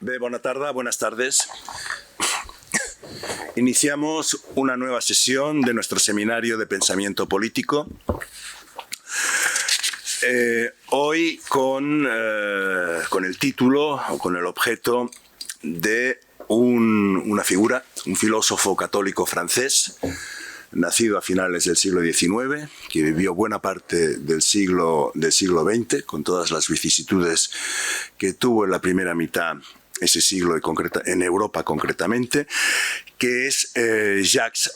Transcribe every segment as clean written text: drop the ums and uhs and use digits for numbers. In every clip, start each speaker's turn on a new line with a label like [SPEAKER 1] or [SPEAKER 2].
[SPEAKER 1] Bé, buenas tardes. Iniciamos una nueva sesión de nuestro seminario de pensamiento político. Hoy con el título o con el objeto de una figura, un filósofo católico francés, nacido a finales del siglo XIX, que vivió buena parte del siglo XX, con todas las vicisitudes que tuvo en la primera mitad ese siglo, y en Europa concretamente, que es Jacques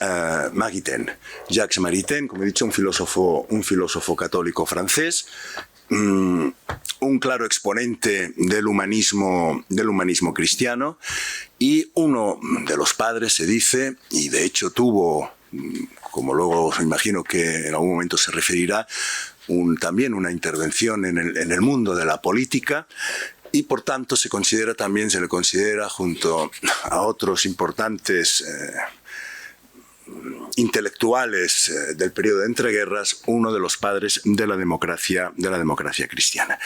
[SPEAKER 1] Maritain. Jacques Maritain, como he dicho, un filósofo católico francés, un claro exponente del humanismo cristiano y uno de los padres, se dice, y de hecho tuvo, como luego imagino que en algún momento se referirá, también una intervención en el mundo de la política, y por tanto se le considera junto a otros importantes intelectuales del periodo de entreguerras, uno de los padres de la democracia cristiana.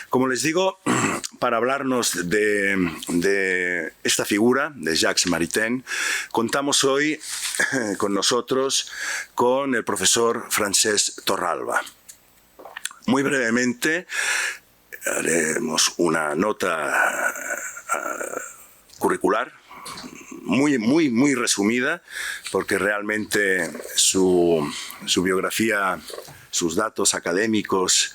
[SPEAKER 1] Como les digo, para hablarnos de esta figura, de Jacques Maritain, contamos hoy con nosotros con el profesor Francesc Torralba. Muy brevemente haremos una nota curricular, muy resumida, porque realmente su biografía, sus datos académicos,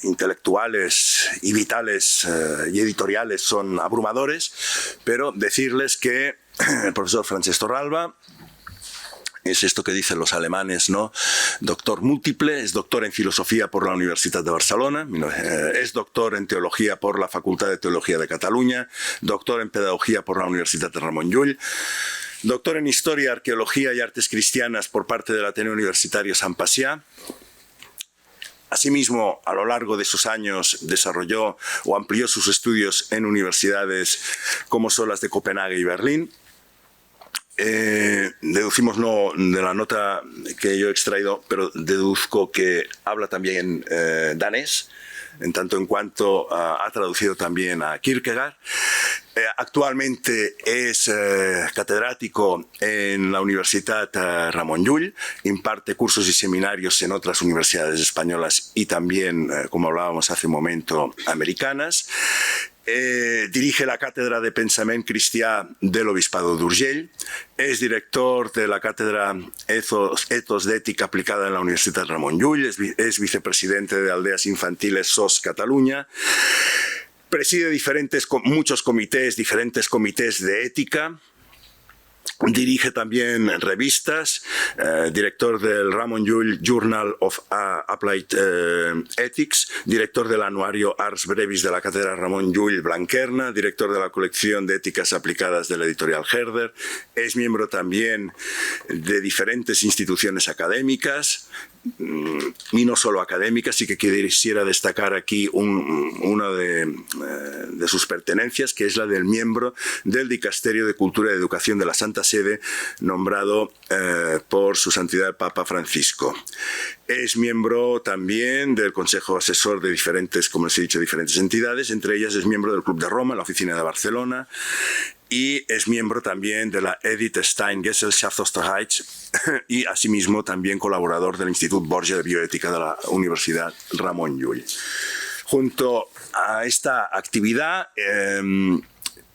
[SPEAKER 1] intelectuales y vitales y editoriales son abrumadores, pero decirles que el profesor Francesc Torralba es esto que dicen los alemanes, ¿no? Doctor múltiple, es doctor en filosofía por la Universitat de Barcelona, es doctor en teología por la Facultad de Teología de Cataluña, doctor en pedagogía por la Universitat de Ramon Llull, doctor en historia, arqueología y artes cristianas por parte del Ateneo Universitario Sant Pacià. Asimismo, a lo largo de sus años desarrolló o amplió sus estudios en universidades como son las de Copenhague y Berlín. Deducimos, no de la nota que yo he extraído, pero deduzco que habla también danés, en tanto en cuanto ha traducido también a Kierkegaard. Actualmente es catedrático en la Universitat Ramon Llull, imparte cursos y seminarios en otras universidades españolas y también, como hablábamos hace un momento, americanas. Dirige la Cátedra de Pensament Cristià del Obispado d'Urgell, es director de la Cátedra Ethos d'Ètica Aplicada en la Universitat Ramon Llull, es vicepresidente de Aldeas Infantiles SOS Cataluña, preside diferentes comités de ética. Dirige también revistas, director del Ramon Llull Journal of Applied Ethics, director del anuario Ars Brevis de la Cátedra Ramon Llull Blanquerna, director de la colección de éticas aplicadas de la editorial Herder, es miembro también de diferentes instituciones académicas, y no solo académicas, y que quisiera destacar aquí una de sus pertenencias, que es la del miembro del Dicasterio de Cultura y Educación de la Santa Sede, nombrado por su santidad el Papa Francisco. Es miembro también del Consejo Asesor de diferentes, como les he dicho, diferentes entidades, entre ellas es miembro del Club de Roma, la Oficina de Barcelona, y es miembro también de la Edith Stein Gesellschaft Österreich y asimismo también colaborador del Instituto Borgia de Bioética de la Universidad Ramon Llull. Junto a esta actividad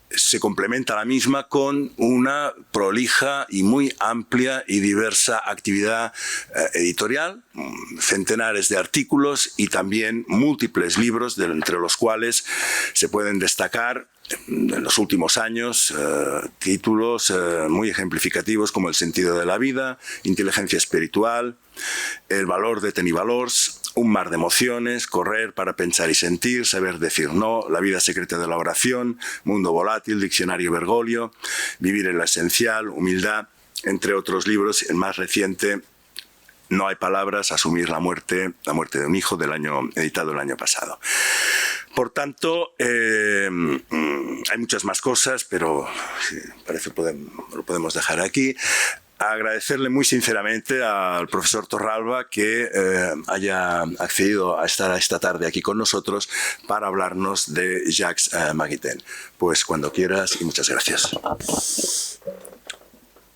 [SPEAKER 1] se complementa la misma con una prolija y muy amplia y diversa actividad editorial, centenares de artículos y también múltiples libros, entre los cuales se pueden destacar en los últimos años títulos muy ejemplificativos como El sentido de la vida, Inteligencia espiritual, El valor de tenir valors, Un mar de emociones, Correr para pensar y sentir, Saber decir no, La vida secreta de la oración, Mundo volátil, Diccionario Bergoglio, Vivir en lo esencial, Humildad, entre otros libros. El más reciente, No hay palabras, Asumir la muerte de un hijo, editado el año pasado. Por tanto, hay muchas más cosas, pero parece que lo podemos dejar aquí. agradecerle muy sinceramente al profesor Torralba que haya accedido a estar esta tarde aquí con nosotros para hablarnos de Jacques Maritain. Pues cuando quieras y muchas gracias.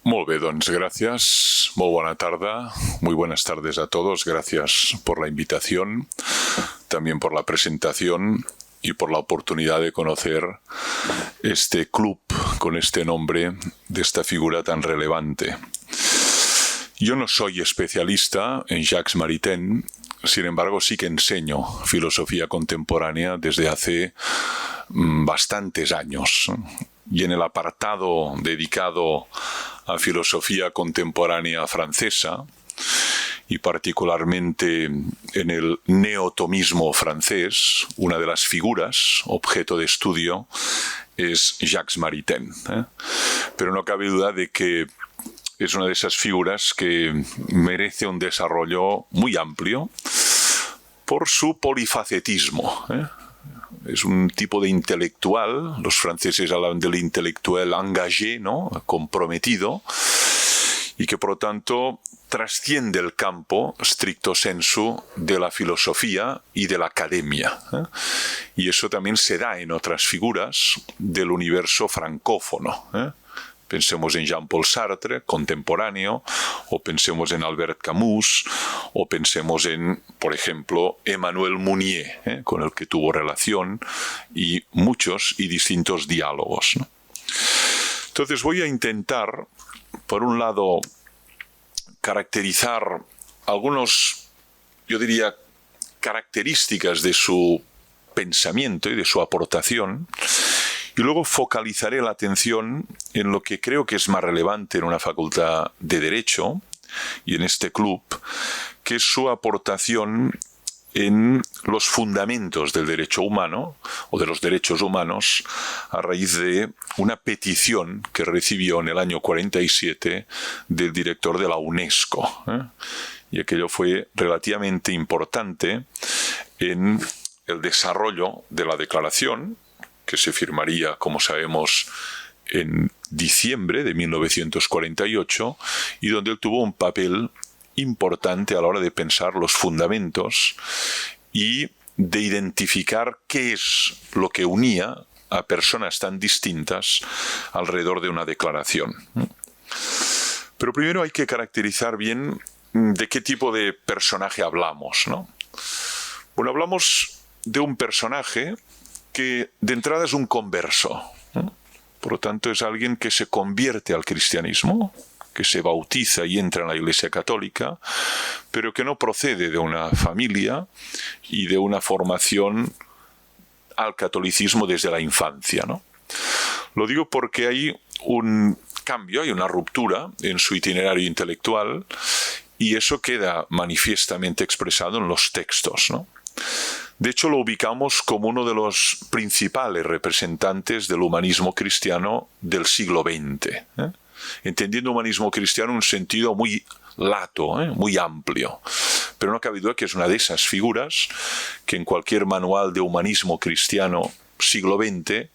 [SPEAKER 2] Molt bé, doncs gràcies, molt bona tarda, muy buenas tardes a todos, gracias por la invitación, también por la presentación y por la oportunidad de conocer este club con este nombre de esta figura tan relevante. Yo no soy especialista en Jacques Maritain, sin embargo sí que enseño filosofía contemporánea desde hace bastantes años. Y en el apartado dedicado a filosofía contemporánea francesa, y particularmente en el neotomismo francés, una de las figuras objeto de estudio es Jacques Maritain. Pero no cabe duda de que es una de esas figuras que merece un desarrollo muy amplio por su polifacetismo. Es un tipo de intelectual, los franceses hablan del intelectual engagé, ¿no? Comprometido, y que por lo tanto trasciende el campo stricto sensu de la filosofía y de la academia. Y eso también se da en otras figuras del universo francófono. Pensemos en Jean-Paul Sartre, contemporáneo, o pensemos en Albert Camus, o pensemos en, por ejemplo, Emmanuel Mounier, con el que tuvo relación, y muchos y distintos diálogos, ¿no? Entonces voy a intentar, por un lado, caracterizar algunos, yo diría, características de su pensamiento y de su aportación, y luego focalizaré la atención en lo que creo que es más relevante en una facultad de Derecho y en este club, que es su aportación en los fundamentos del derecho humano o de los derechos humanos a raíz de una petición que recibió en el año 47 del director de la UNESCO. Y aquello fue relativamente importante en el desarrollo de la declaración, que se firmaría, como sabemos, en diciembre de 1948, y donde él tuvo un papel importante a la hora de pensar los fundamentos y de identificar qué es lo que unía a personas tan distintas alrededor de una declaración. Pero primero hay que caracterizar bien de qué tipo de personaje hablamos, ¿no? Bueno, hablamos de un personaje que de entrada es un converso, ¿no? Por lo tanto es alguien que se convierte al cristianismo, que se bautiza y entra en la Iglesia Católica, pero que no procede de una familia y de una formación al catolicismo desde la infancia, ¿no? Lo digo porque hay un cambio, hay una ruptura en su itinerario intelectual, y eso queda manifiestamente expresado en los textos, ¿no? De hecho, lo ubicamos como uno de los principales representantes del humanismo cristiano del siglo XX, entendiendo humanismo cristiano en un sentido muy lato, muy amplio. Pero no cabe duda que es una de esas figuras que en cualquier manual de humanismo cristiano siglo XX,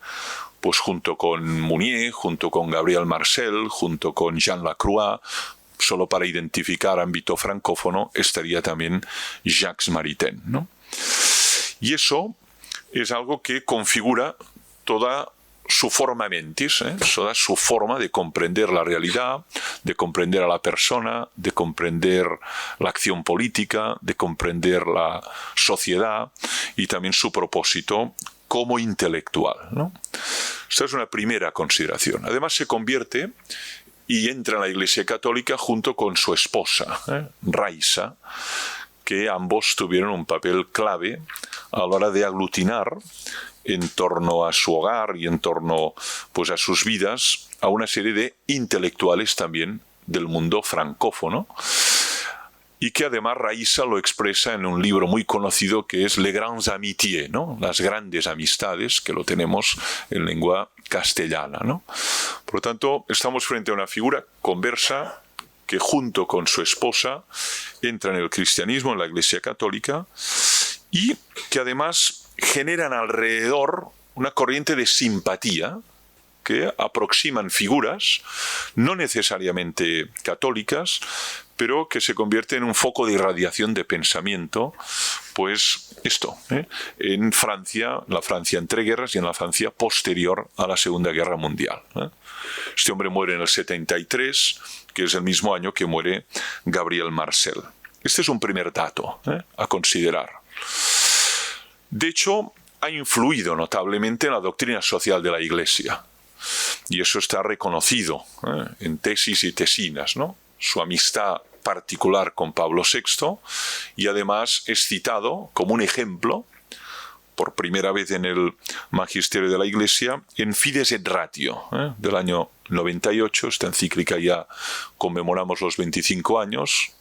[SPEAKER 2] pues junto con Mounier, junto con Gabriel Marcel, junto con Jean Lacroix, solo para identificar ámbito francófono, estaría también Jacques Maritain, ¿no? Y eso es algo que configura toda su forma mentis, toda su forma de comprender la realidad, de comprender a la persona, de comprender la acción política, de comprender la sociedad y también su propósito como intelectual, ¿no? Esta es una primera consideración. Además se convierte y entra en la Iglesia Católica junto con su esposa, Raisa, que ambos tuvieron un papel clave a la hora de aglutinar en torno a su hogar y en torno, pues, a sus vidas a una serie de intelectuales también del mundo francófono, y que además Raisa lo expresa en un libro muy conocido que es Les Grandes Amitiés, ¿no? Las grandes amistades, que lo tenemos en lengua castellana, ¿no? Por lo tanto, estamos frente a una figura conversa que junto con su esposa entra en el cristianismo, en la Iglesia Católica, y que además generan alrededor una corriente de simpatía que aproximan figuras, no necesariamente católicas, pero que se convierte en un foco de irradiación de pensamiento, pues esto, en Francia, la Francia entre guerras y en la Francia posterior a la Segunda Guerra Mundial. Este hombre muere en el 73, que es el mismo año que muere Gabriel Marcel. Este es un primer dato a considerar. De hecho, ha influido notablemente en la doctrina social de la Iglesia, y eso está reconocido en tesis y tesinas, ¿no? Su amistad particular con Pablo VI, y además es citado como un ejemplo, por primera vez en el Magisterio de la Iglesia, en Fides et Ratio, del año 98, esta encíclica ya conmemoramos los 25 años,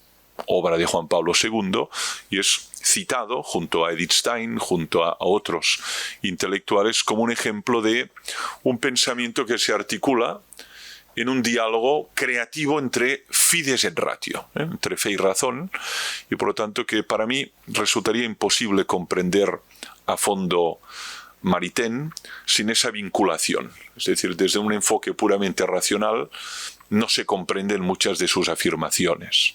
[SPEAKER 2] obra de Juan Pablo II, y es citado junto a Edith Stein, junto a otros intelectuales, como un ejemplo de un pensamiento que se articula en un diálogo creativo entre fides et ratio, entre fe y razón, y por lo tanto que para mí resultaría imposible comprender a fondo Maritain sin esa vinculación. Es decir, desde un enfoque puramente racional no se comprenden muchas de sus afirmaciones.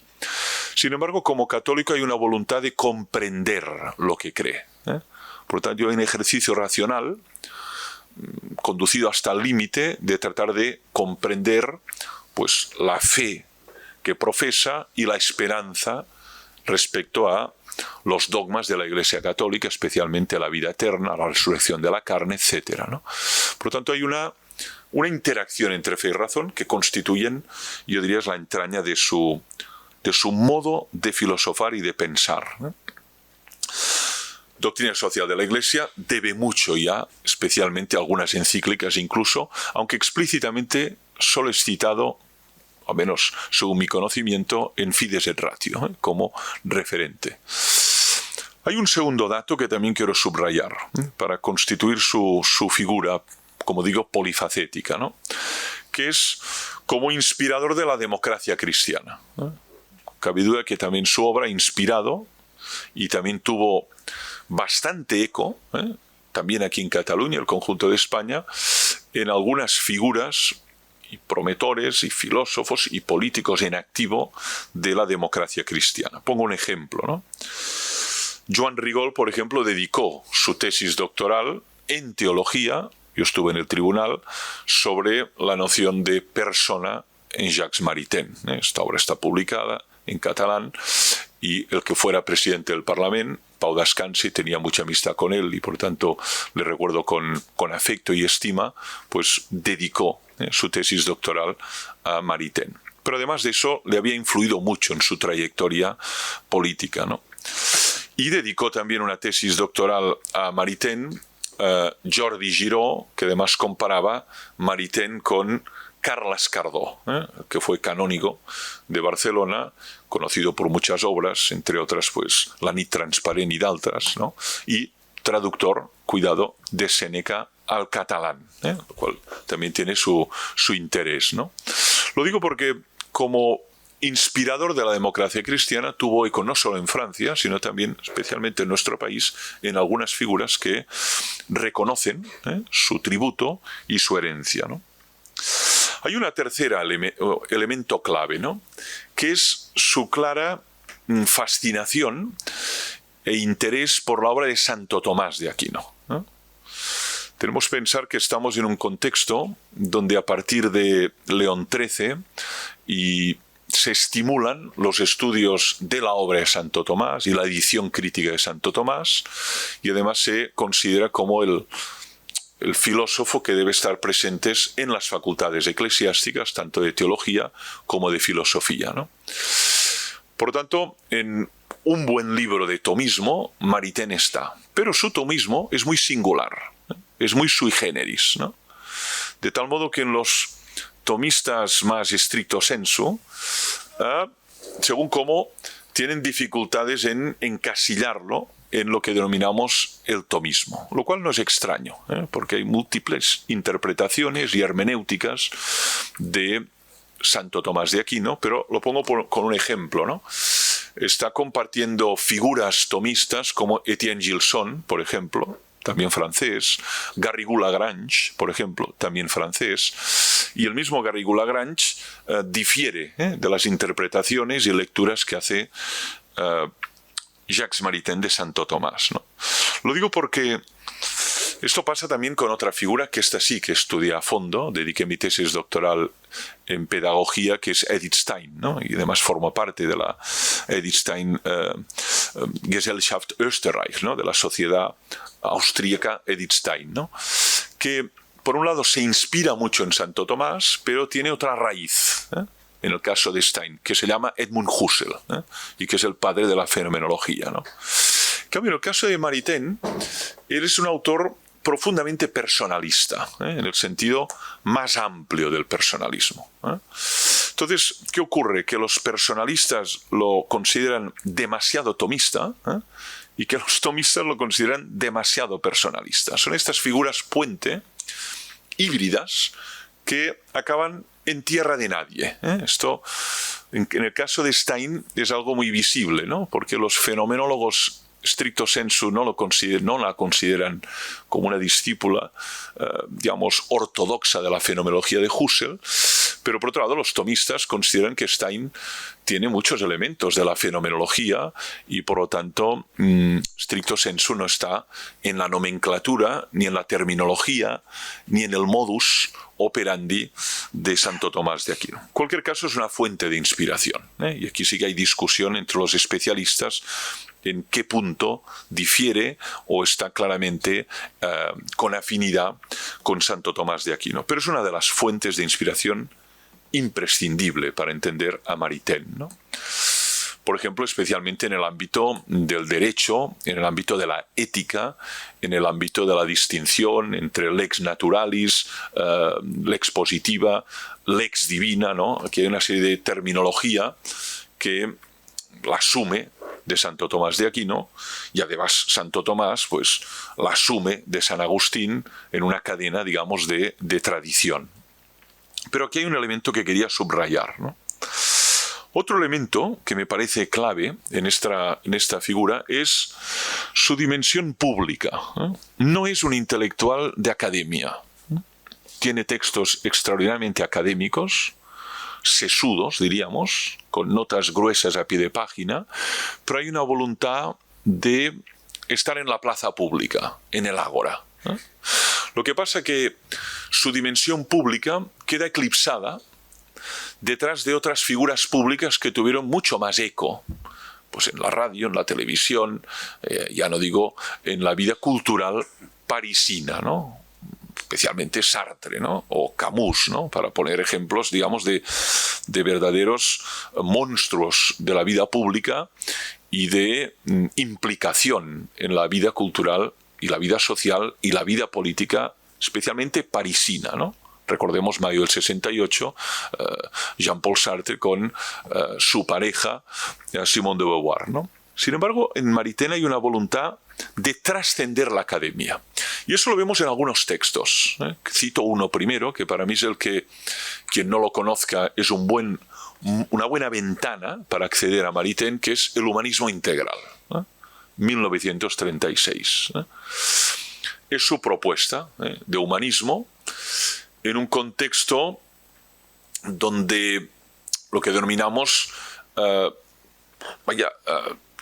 [SPEAKER 2] Sin embargo, como católico hay una voluntad de comprender lo que cree. Por lo tanto, hay un ejercicio racional conducido hasta el límite de tratar de comprender pues, la fe que profesa y la esperanza respecto a los dogmas de la Iglesia Católica, especialmente la vida eterna, la resurrección de la carne, etc., ¿no? Por lo tanto, hay una interacción entre fe y razón que constituyen, yo diría, es la entraña de su modo de filosofar y de pensar, ¿no? Doctrina social de la Iglesia debe mucho ya, especialmente algunas encíclicas incluso, aunque explícitamente solo es citado, al menos según mi conocimiento, en Fides et Ratio, como referente. Hay un segundo dato que también quiero subrayar, para constituir su figura, como digo, polifacética, ¿no? Que es como inspirador de la democracia cristiana. Cabe duda que también su obra ha inspirado y también tuvo bastante eco, también aquí en Cataluña, el conjunto de España, en algunas figuras y prometores y filósofos y políticos en activo de la democracia cristiana. Pongo un ejemplo, ¿no? Joan Rigol, por ejemplo, dedicó su tesis doctoral en teología, yo estuve en el tribunal, sobre la noción de persona en Jacques Maritain. Esta obra está publicada en catalán, y el que fuera presidente del Parlamento, Pau Descansi, tenía mucha amistad con él y por tanto le recuerdo con afecto y estima, pues dedicó su tesis doctoral a Maritain. Pero además de eso le había influido mucho en su trayectoria política, ¿no? Y dedicó también una tesis doctoral a Maritain, Jordi Giró, que además comparaba Maritain con Carles Cardó, que fue canónigo de Barcelona, conocido por muchas obras, entre otras pues La nit transparent y d'altres, ¿no? Y traductor, cuidado, de Séneca al catalán, lo cual también tiene su interés, ¿no? Lo digo porque como inspirador de la democracia cristiana tuvo eco no solo en Francia, sino también, especialmente en nuestro país, en algunas figuras que reconocen su tributo y su herencia, ¿no? Hay una tercera elemento clave, ¿no? Que es su clara fascinación e interés por la obra de Santo Tomás de Aquino, ¿no? Tenemos que pensar que estamos en un contexto donde a partir de León XIII se estimulan los estudios de la obra de Santo Tomás y la edición crítica de Santo Tomás, y además se considera como el filósofo que debe estar presente en las facultades eclesiásticas, tanto de teología como de filosofía, ¿no? Por lo tanto, en un buen libro de tomismo, Maritain está, pero su tomismo es muy singular, es muy sui generis, ¿no? De tal modo que en los tomistas más estricto sensu, según cómo tienen dificultades en encasillarlo en lo que denominamos el tomismo, lo cual no es extraño, porque hay múltiples interpretaciones y hermenéuticas de Santo Tomás de Aquino, pero lo pongo con un ejemplo, ¿no? Está compartiendo figuras tomistas como Etienne Gilson, por ejemplo, también francés, Garrigou-Lagrange, por ejemplo, también francés, y el mismo Garrigou-Lagrange difiere de las interpretaciones y lecturas que hace Jacques Maritain de Santo Tomás, ¿no? Lo digo porque esto pasa también con otra figura que esta sí que estudia a fondo, dediqué mi tesis doctoral en pedagogía, que es Edith Stein, ¿no? Y además forma parte de la Edith Stein Gesellschaft Österreich, ¿no? De la sociedad austríaca Edith Stein, ¿no? Que por un lado se inspira mucho en Santo Tomás, pero tiene otra raíz, en el caso de Stein, que se llama Edmund Husserl, y que es el padre de la fenomenología, ¿no? En cambio, en el caso de Maritain, él es un autor profundamente personalista, en el sentido más amplio del personalismo. Entonces, ¿qué ocurre? Que los personalistas lo consideran demasiado tomista, y que los tomistas lo consideran demasiado personalista. Son estas figuras puente, híbridas, que acaban en tierra de nadie. Esto, en el caso de Stein, es algo muy visible, ¿no? Porque los fenomenólogos stricto sensu no la consideran como una discípula, digamos, ortodoxa de la fenomenología de Husserl, pero por otro lado los tomistas consideran que Stein tiene muchos elementos de la fenomenología y por lo tanto, stricto sensu no está en la nomenclatura, ni en la terminología, ni en el modus operandi de Santo Tomás de Aquino. En cualquier caso es una fuente de inspiración, y aquí sí que hay discusión entre los especialistas en qué punto difiere o está claramente con afinidad con Santo Tomás de Aquino. Pero es una de las fuentes de inspiración imprescindible para entender a Maritain, ¿no? Por ejemplo, especialmente en el ámbito del derecho, en el ámbito de la ética, en el ámbito de la distinción entre lex naturalis, lex positiva, lex divina, ¿no? Aquí hay una serie de terminología que la asume de Santo Tomás de Aquino, y además Santo Tomás pues la asume de San Agustín en una cadena, digamos, de tradición. Pero aquí hay un elemento que quería subrayar, ¿no? Otro elemento que me parece clave en esta figura es su dimensión pública, ¿eh? No es un intelectual de academia. Tiene textos extraordinariamente académicos, sesudos, diríamos, con notas gruesas a pie de página, pero hay una voluntad de estar en la plaza pública, en el ágora, ¿eh? Lo que pasa es que su dimensión pública queda eclipsada detrás de otras figuras públicas que tuvieron mucho más eco, pues en la radio, en la televisión, ya no digo en la vida cultural parisina, ¿no? Especialmente Sartre, ¿no? O Camus, ¿no? Para poner ejemplos, digamos, de verdaderos monstruos de la vida pública y de implicación en la vida cultural y la vida social y la vida política, especialmente parisina, ¿no? Recordemos mayo del 68, Jean-Paul Sartre con su pareja, Simone de Beauvoir, ¿no? Sin embargo, en Maritain hay una voluntad de trascender la academia. Y eso lo vemos en algunos textos, ¿eh? Cito uno primero, que para mí es el que, quien no lo conozca, es una buena ventana para acceder a Maritain, que es el humanismo integral, ¿eh? 1936. ¿eh? Es su propuesta de humanismo en un contexto donde lo que denominamos,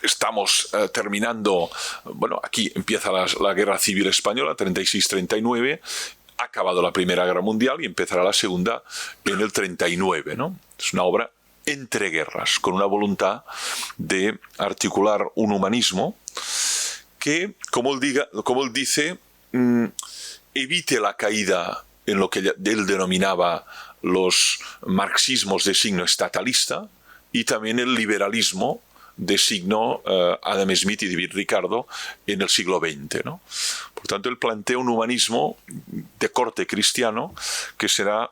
[SPEAKER 2] estamos terminando, bueno, aquí empieza la Guerra Civil Española, 36-39, ha acabado la Primera Guerra Mundial y empezará la Segunda en el 39, ¿no? Es una obra entre guerras, con una voluntad de articular un humanismo que, como él dice, evite la caída en lo que él denominaba los marxismos de signo estatalista y también el liberalismo de signo Adam Smith y David Ricardo en el siglo XX, ¿no? Por tanto, él plantea un humanismo de corte cristiano que será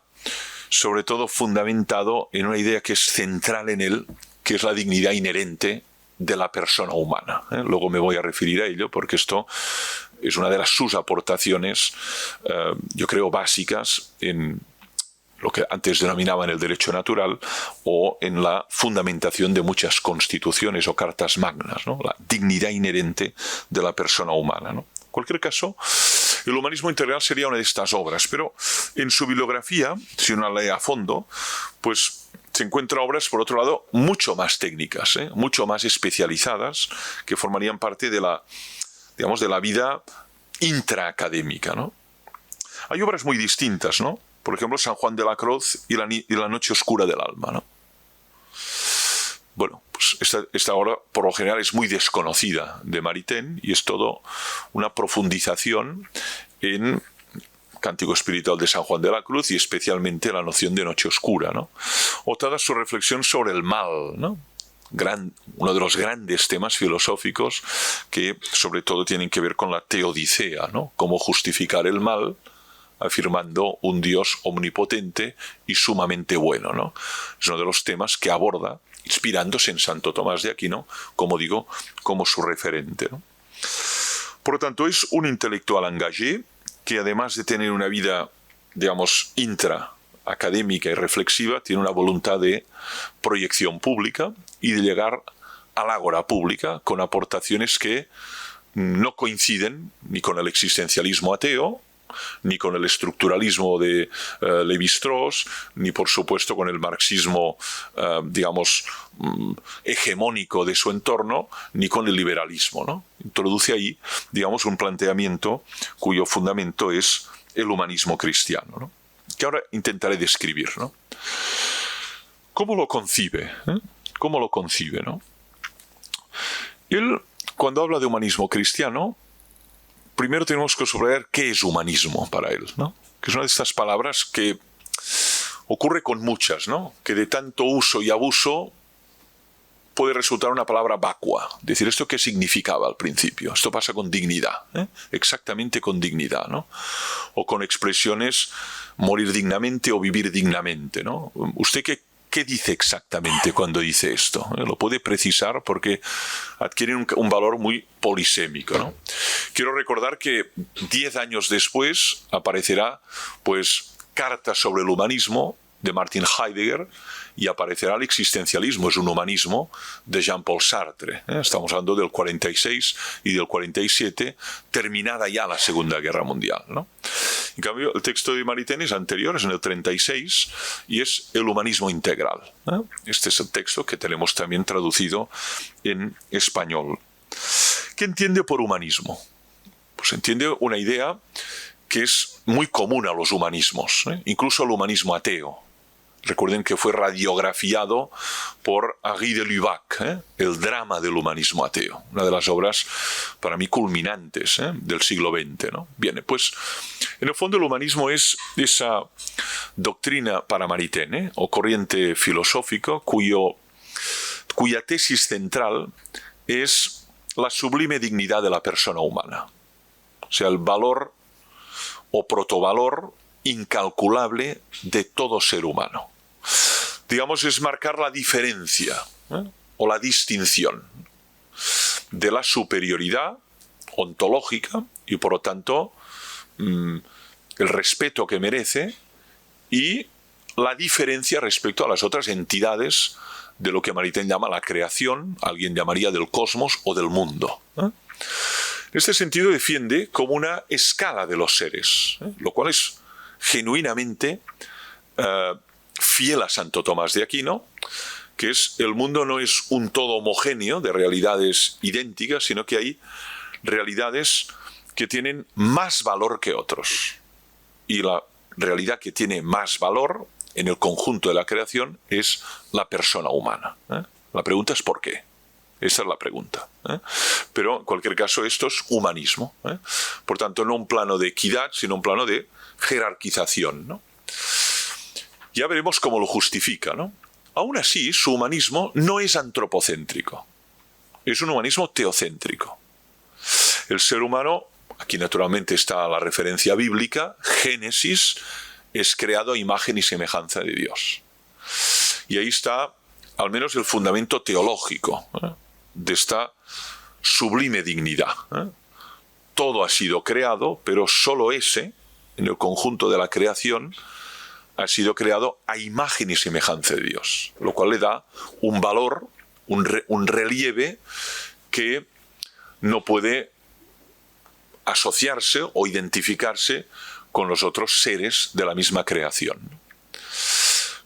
[SPEAKER 2] sobre todo fundamentado en una idea que es central en él, que es la dignidad inherente de la persona humana, ¿eh? Luego me voy a referir a ello porque esto es una de sus aportaciones, yo creo, básicas en lo que antes denominaban el derecho natural o en la fundamentación de muchas constituciones o cartas magnas, ¿no? La dignidad inherente de la persona humana, ¿no? cualquier caso, el humanismo integral sería una de estas obras, pero en su bibliografía, si uno la lee a fondo, pues se encuentran obras, por otro lado, mucho más técnicas, mucho más especializadas, que formarían parte de la, digamos, de la vida intraacadémica, ¿no? Hay obras muy distintas, ¿no? Por ejemplo, San Juan de la Cruz y la noche oscura del alma, ¿no? Bueno, pues esta obra por lo general es muy desconocida de Maritain y es todo una profundización en Cántico Espiritual de San Juan de la Cruz y especialmente la noción de noche oscura, ¿no? O toda su reflexión sobre el mal, ¿no? Uno de los grandes temas filosóficos que sobre todo tienen que ver con la teodicea, ¿no? Cómo justificar el mal afirmando un Dios omnipotente y sumamente bueno, ¿no? Es uno de los temas que aborda, inspirándose en Santo Tomás de Aquino, como digo, como su referente, ¿no? Por lo tanto, es un intelectual engagé que además de tener una vida, digamos, intraacadémica y reflexiva, tiene una voluntad de proyección pública y de llegar al ágora pública con aportaciones que no coinciden ni con el existencialismo ateo, ni con el estructuralismo de Lévi-Strauss, ni por supuesto con el marxismo, digamos, hegemónico de su entorno, ni con el liberalismo, ¿no? Introduce ahí, digamos, un planteamiento cuyo fundamento es el humanismo cristiano, ¿no? Que ahora intentaré describir, ¿no? ¿Cómo lo concibe? ¿Cómo lo concibe, no? Él, cuando habla de humanismo cristiano, primero tenemos que subrayar qué es humanismo para él, ¿no? Que es una de estas palabras que ocurre con muchas, ¿no? Que de tanto uso y abuso puede resultar una palabra vacua. Decir, ¿esto qué significaba al principio? Esto pasa con dignidad, exactamente con dignidad, ¿no? O con expresiones morir dignamente o vivir dignamente, ¿no? ¿Usted qué dice exactamente cuando dice esto? Lo puede precisar porque adquieren un valor muy polisémico, ¿no? Quiero recordar que 10 años después aparecerá, pues, Cartas sobre el humanismo de Martin Heidegger y aparecerá el existencialismo, es un humanismo de Jean-Paul Sartre. Estamos hablando del 46 y del 47, terminada ya la Segunda Guerra Mundial, ¿no? En cambio, el texto de Maritain es anterior, es en el 36, y es el humanismo integral. Este es el texto que tenemos también traducido en español. ¿Qué entiende por humanismo? Pues entiende una idea que es muy común a los humanismos, incluso al humanismo ateo. Recuerden que fue radiografiado por Henri de Lubac, el drama del humanismo ateo, una de las obras para mí culminantes del siglo XX, ¿no? Bien, pues en el fondo el humanismo es esa doctrina para Maritain, o corriente filosófica cuya tesis central es la sublime dignidad de la persona humana, o sea, el valor o protovalor incalculable de todo ser humano. Digamos, es marcar la diferencia o la distinción de la superioridad ontológica y, por lo tanto, el respeto que merece y la diferencia respecto a las otras entidades de lo que Maritain llama la creación, alguien llamaría del cosmos o del mundo. En este sentido defiende como una escala de los seres, lo cual es genuinamente fiel a Santo Tomás de Aquino, que es el mundo no es un todo homogéneo de realidades idénticas, sino que hay realidades que tienen más valor que otros. Y la realidad que tiene más valor en el conjunto de la creación es la persona humana. La pregunta es ¿por qué? Esa es la pregunta. Pero en cualquier caso esto es humanismo. Por tanto, no un plano de equidad, sino un plano de jerarquización, ¿no? Ya veremos cómo lo justifica, ¿no? Aún así, su humanismo no es antropocéntrico. Es un humanismo teocéntrico. El ser humano, aquí naturalmente está la referencia bíblica, Génesis, es creado a imagen y semejanza de Dios. Y ahí está, al menos, el fundamento teológico de esta sublime dignidad. Todo ha sido creado, pero solo ese, en el conjunto de la creación, ha sido creado a imagen y semejanza de Dios, lo cual le da un valor, un relieve que no puede asociarse o identificarse con los otros seres de la misma creación.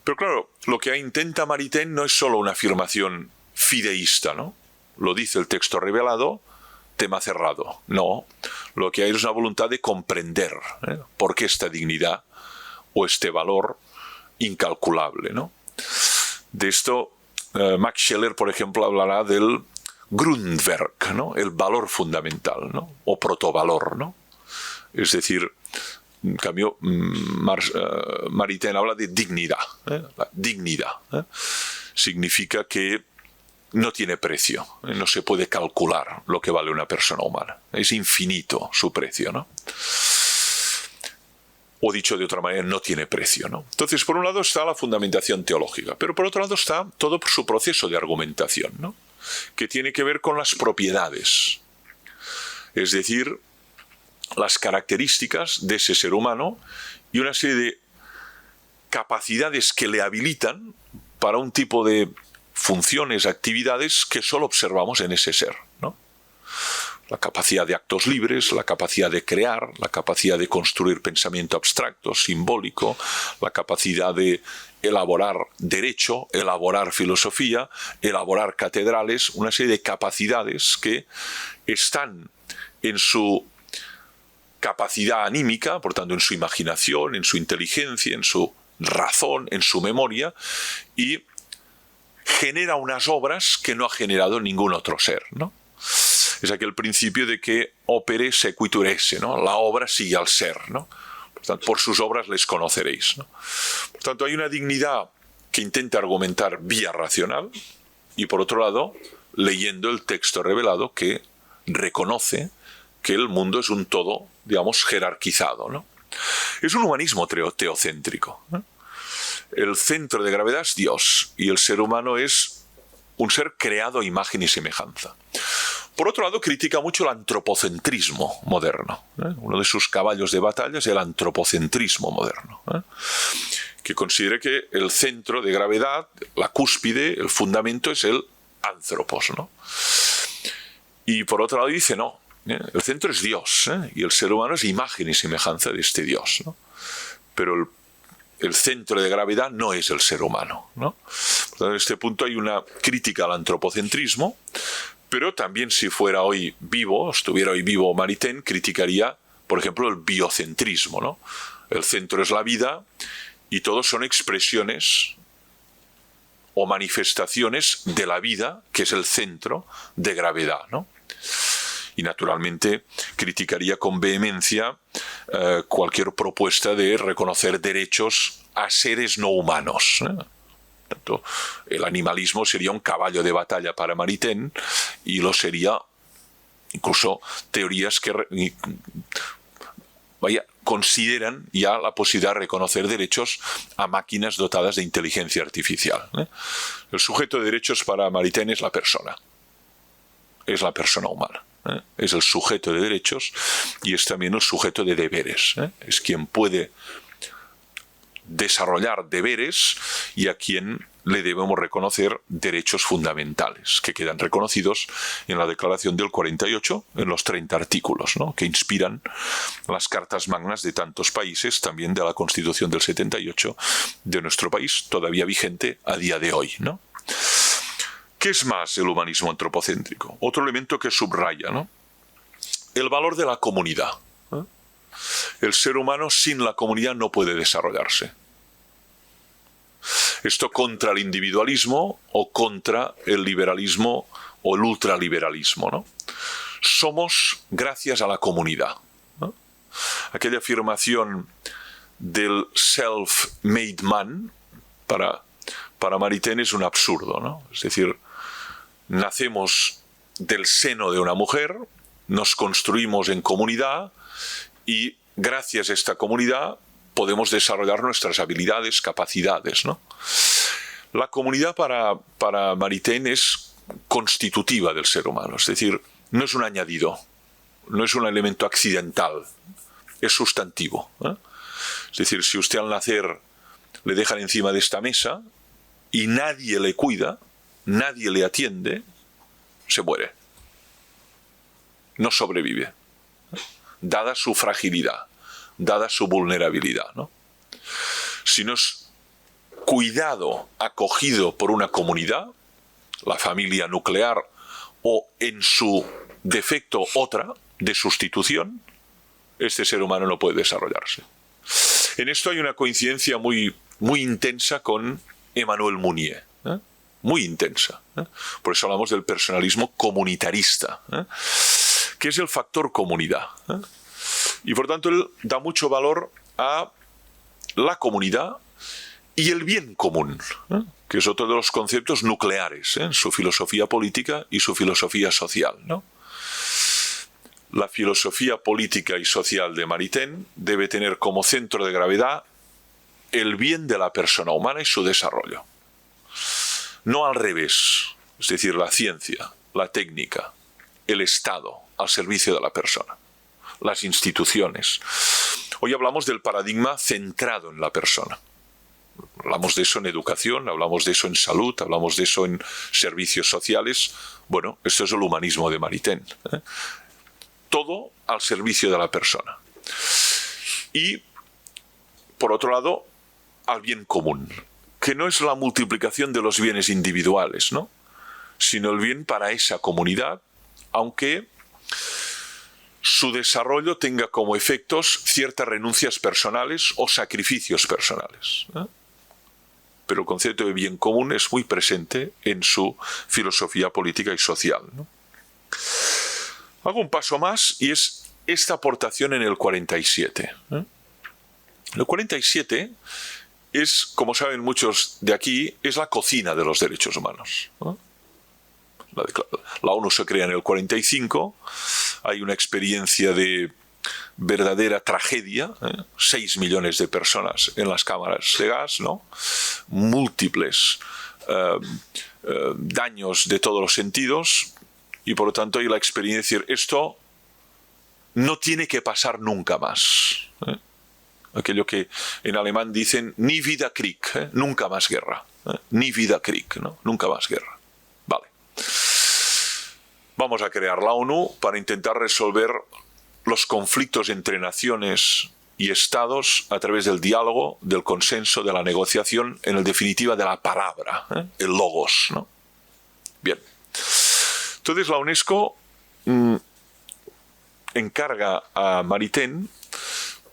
[SPEAKER 2] Pero claro, lo que intenta Maritain no es solo una afirmación fideísta, ¿no? Lo dice el texto revelado, tema cerrado. No, lo que hay es una voluntad de comprender por qué esta dignidad o este valor incalculable, ¿no? De esto, Max Scheler, por ejemplo, hablará del Grundwerk, ¿no? El valor fundamental, ¿no? O protovalor, ¿no? Es decir, en cambio, Maritain habla de dignidad. La dignidad significa que no tiene precio, no se puede calcular lo que vale una persona humana. Es infinito su precio, ¿no? O dicho de otra manera, no tiene precio, ¿no? Entonces, por un lado está la fundamentación teológica, pero por otro lado está todo su proceso de argumentación, ¿no? Que tiene que ver con las propiedades, es decir, las características de ese ser humano y una serie de capacidades que le habilitan para un tipo de funciones, actividades que solo observamos en ese ser, ¿no? La capacidad de actos libres, la capacidad de crear, la capacidad de construir pensamiento abstracto, simbólico, la capacidad de elaborar derecho, elaborar filosofía, elaborar catedrales, una serie de capacidades que están en su capacidad anímica, por tanto en su imaginación, en su inteligencia, en su razón, en su memoria, y genera unas obras que no ha generado ningún otro ser, ¿no? Es aquel principio de que opere sequitur esse, ¿no? La obra sigue al ser, ¿no? Por tanto, por sus obras les conoceréis, ¿no? Por tanto, hay una dignidad que intenta argumentar vía racional y, por otro lado, leyendo el texto revelado que reconoce que el mundo es un todo, digamos, jerarquizado, ¿no? Es un humanismo teocéntrico, ¿no? El centro de gravedad es Dios y el ser humano es un ser creado a imagen y semejanza. Por otro lado, critica mucho el antropocentrismo moderno, ¿eh? Uno de sus caballos de batalla es el antropocentrismo moderno, ¿eh? Que considera que el centro de gravedad, la cúspide, el fundamento es el anthropos, ¿no? Y por otro lado dice, no, el centro es Dios, ¿eh? Y el ser humano es imagen y semejanza de este Dios, ¿no? Pero el centro de gravedad no es el ser humano, ¿no? Por tanto, en este punto hay una crítica al antropocentrismo, pero también si fuera hoy vivo, estuviera hoy vivo Maritain, criticaría, por ejemplo, el biocentrismo, ¿no? El centro es la vida y todos son expresiones o manifestaciones de la vida, que es el centro de gravedad, ¿no? Y naturalmente criticaría con vehemencia cualquier propuesta de reconocer derechos a seres no humanos, ¿eh? Tanto, el animalismo sería un caballo de batalla para Maritain y lo sería incluso teorías que consideran ya la posibilidad de reconocer derechos a máquinas dotadas de inteligencia artificial, ¿eh? El sujeto de derechos para Maritain es la persona humana, ¿eh? Es el sujeto de derechos y es también el sujeto de deberes, ¿eh? Es quien puede desarrollar deberes y a quien le debemos reconocer derechos fundamentales que quedan reconocidos en la Declaración del 48 en los 30 artículos, ¿no? Que inspiran las cartas magnas de tantos países, también de la Constitución del 78 de nuestro país, todavía vigente a día de hoy, ¿no? ¿Qué es más el humanismo antropocéntrico? Otro elemento que subraya, ¿no? El valor de la comunidad, ¿eh? El ser humano sin la comunidad no puede desarrollarse. Esto contra el individualismo o contra el liberalismo o el ultraliberalismo, ¿no? Somos gracias a la comunidad, ¿no? Aquella afirmación del self-made man para Maritain es un absurdo, ¿no? Es decir, nacemos del seno de una mujer, nos construimos en comunidad y gracias a esta comunidad podemos desarrollar nuestras habilidades, capacidades, ¿no? La comunidad para Maritain es constitutiva del ser humano, es decir, no es un añadido, no es un elemento accidental, es sustantivo, ¿eh? Es decir, si usted al nacer le dejan encima de esta mesa y nadie le cuida, nadie le atiende, se muere, no sobrevive. dada su fragilidad, dada su vulnerabilidad, ¿no? Si no es cuidado, acogido por una comunidad, la familia nuclear o en su defecto otra, de sustitución, este ser humano no puede desarrollarse. En esto hay una coincidencia muy, muy intensa con Emmanuel Mounier, muy intensa. Por eso hablamos del personalismo comunitarista, que es el factor comunidad. Y por tanto él da mucho valor a la comunidad y el bien común, que es otro de los conceptos nucleares en su filosofía política y su filosofía social, ¿no? La filosofía política y social de Maritain debe tener como centro de gravedad el bien de la persona humana y su desarrollo. No al revés, es decir, la ciencia, la técnica, el Estado al servicio de la persona, las instituciones. Hoy hablamos del paradigma centrado en la persona. Hablamos de eso en educación, hablamos de eso en salud, hablamos de eso en servicios sociales. Bueno, esto es el humanismo de Maritain. Todo al servicio de la persona. Y, por otro lado, al bien común, que no es la multiplicación de los bienes individuales, ¿no?, sino el bien para esa comunidad, aunque su desarrollo tenga como efectos ciertas renuncias personales o sacrificios personales, ¿no? Pero el concepto de bien común es muy presente en su filosofía política y social, ¿no? Hago un paso más y es esta aportación en el 47. El 47 es, como saben muchos de aquí, es la cocina de los derechos humanos. La ONU se crea en el 45, hay una experiencia de verdadera tragedia, 6 millones de personas en las cámaras de gas, ¿no?, múltiples daños de todos los sentidos. Y por lo tanto hay la experiencia de decir, esto no tiene que pasar nunca más. Aquello que en alemán dicen, nie wieder Krieg, nunca más guerra. Nie wieder Krieg, ¿no?, nunca más guerra. Vale. Vamos a crear la ONU para intentar resolver los conflictos entre naciones y estados a través del diálogo, del consenso, de la negociación, en definitiva de la palabra, el logos, ¿no? Bien. Entonces la UNESCO encarga a Maritain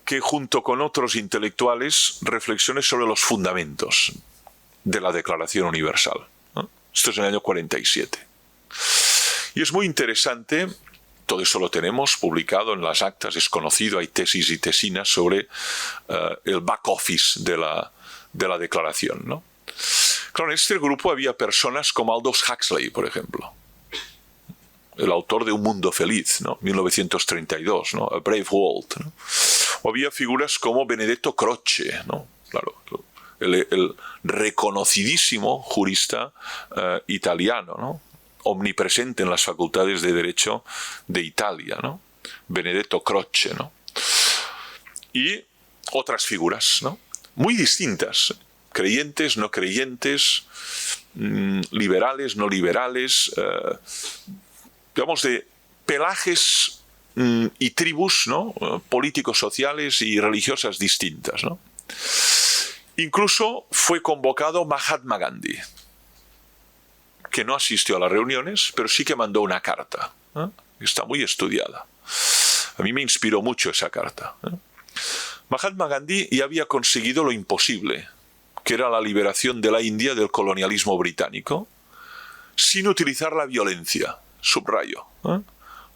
[SPEAKER 2] que junto con otros intelectuales reflexione sobre los fundamentos de la Declaración Universal, ¿no? Esto es en el año 47. Y es muy interesante, todo eso lo tenemos publicado en las actas, es conocido, hay tesis y tesinas sobre el back office de la declaración, ¿no? Claro, en este grupo había personas como Aldous Huxley, por ejemplo, el autor de Un Mundo Feliz, ¿no?, 1932, ¿no?, A Brave World, ¿no? O había figuras como Benedetto Croce, ¿no?, claro, el reconocidísimo jurista italiano, ¿no?, omnipresente en las facultades de Derecho de Italia, ¿no?, Benedetto Croce, ¿no?, y otras figuras, ¿no?, muy distintas, creyentes, no creyentes, liberales, no liberales, digamos, de pelajes y tribus, ¿no?, políticos, sociales y religiosas distintas, ¿no? Incluso fue convocado Mahatma Gandhi, que no asistió a las reuniones, pero sí que mandó una carta, ¿eh? Está muy estudiada. A mí me inspiró mucho esa carta, ¿eh? Mahatma Gandhi ya había conseguido lo imposible, que era la liberación de la India del colonialismo británico, sin utilizar la violencia, subrayo, ¿eh?,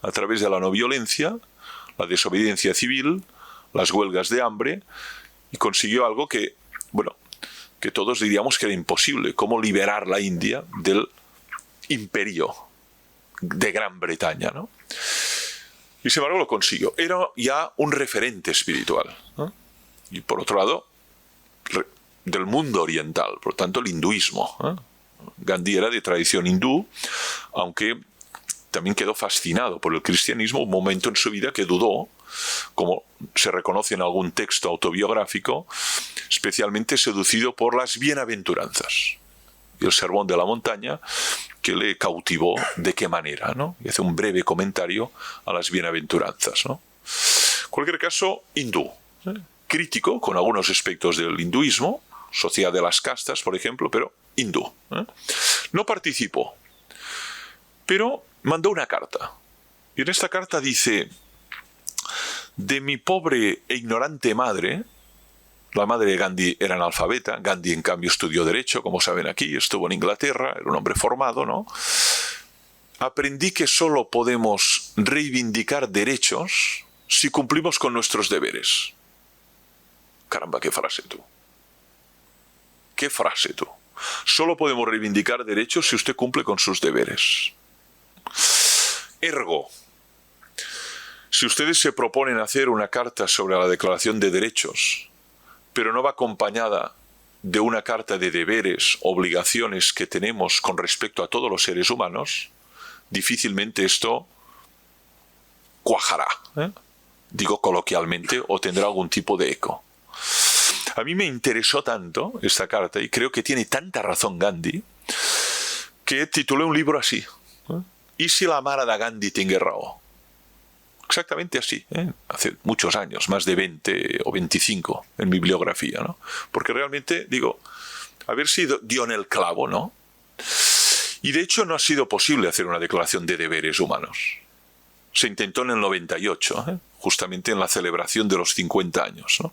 [SPEAKER 2] a través de la no violencia, la desobediencia civil, las huelgas de hambre, y consiguió algo que, bueno, que todos diríamos que era imposible, cómo liberar la India del imperio de Gran Bretaña, ¿no? Y sin embargo lo consiguió. Era ya un referente espiritual, ¿no? Y por otro lado, del mundo oriental, por lo tanto el hinduismo, ¿eh? Gandhi era de tradición hindú, aunque también quedó fascinado por el cristianismo, un momento en su vida que dudó, como se reconoce en algún texto autobiográfico, especialmente seducido por las bienaventuranzas y el sermón de la montaña, que le cautivó de qué manera, ¿no? Y hace un breve comentario a las bienaventuranzas, ¿no? En cualquier caso, hindú, crítico con algunos aspectos del hinduismo, sociedad de las castas, por ejemplo, pero hindú. No participó, pero mandó una carta. Y en esta carta dice: de mi pobre e ignorante madre, la madre de Gandhi era analfabeta, Gandhi en cambio estudió Derecho, como saben aquí, estuvo en Inglaterra, era un hombre formado, ¿no? Aprendí que solo podemos reivindicar derechos si cumplimos con nuestros deberes. Caramba, qué frase tú. Qué frase tú. Solo podemos reivindicar derechos si usted cumple con sus deberes. Ergo, si ustedes se proponen hacer una carta sobre la Declaración de Derechos, pero no va acompañada de una carta de deberes, obligaciones que tenemos con respecto a todos los seres humanos, difícilmente esto cuajará, digo coloquialmente, o tendrá algún tipo de eco. A mí me interesó tanto esta carta, y creo que tiene tanta razón Gandhi, que titulé un libro así: ¿Y si la mare de Gandhi tingués raó? Exactamente así, hace muchos años, más de 20 o 25 en mi bibliografía, ¿no? Porque realmente, digo, a ver si dio en el clavo, ¿no? Y de hecho no ha sido posible hacer una declaración de deberes humanos. Se intentó en el 98, justamente en la celebración de los 50 años, ¿no?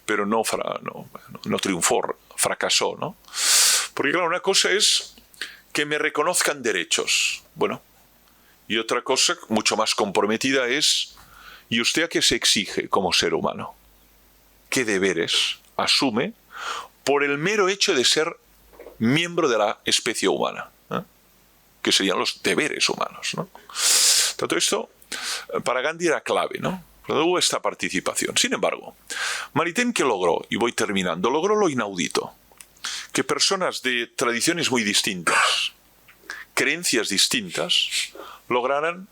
[SPEAKER 2] Pero no triunfó, fracasó, ¿no? Porque claro, una cosa es que me reconozcan derechos, bueno, y otra cosa mucho más comprometida es: ¿y usted a qué se exige como ser humano? ¿Qué deberes asume por el mero hecho de ser miembro de la especie humana? Que serían los deberes humanos, ¿no? Todo esto para Gandhi era clave, ¿no? Pero hubo esta participación. Sin embargo, Maritain, ¿qué logró? Y voy terminando. Logró lo inaudito: que personas de tradiciones muy distintas, creencias distintas, lograran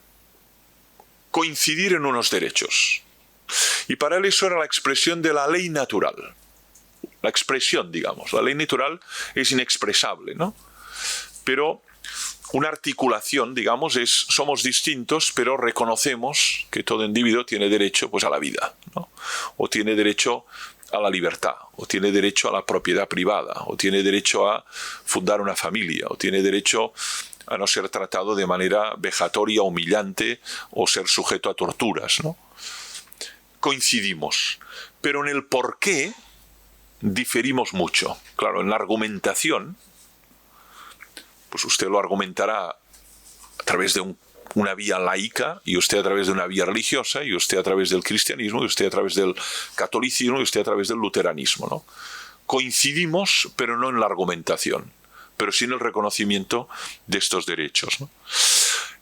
[SPEAKER 2] coincidir en unos derechos. Y para él eso era la expresión de la ley natural. La expresión, digamos. La ley natural es inexpresable, ¿no? Pero una articulación, digamos, es: somos distintos, pero reconocemos que todo individuo tiene derecho, pues, a la vida, ¿no? O tiene derecho a la libertad, o tiene derecho a la propiedad privada, o tiene derecho a fundar una familia, o tiene derecho a no ser tratado de manera vejatoria, humillante, o ser sujeto a torturas, ¿no? Coincidimos, pero en el por qué diferimos mucho. Claro, en la argumentación, pues usted lo argumentará a través de una vía laica, y usted a través de una vía religiosa, y usted a través del cristianismo, y usted a través del catolicismo, y usted a través del luteranismo, ¿no? Coincidimos, pero no en la argumentación, pero sí en el reconocimiento de estos derechos, ¿no?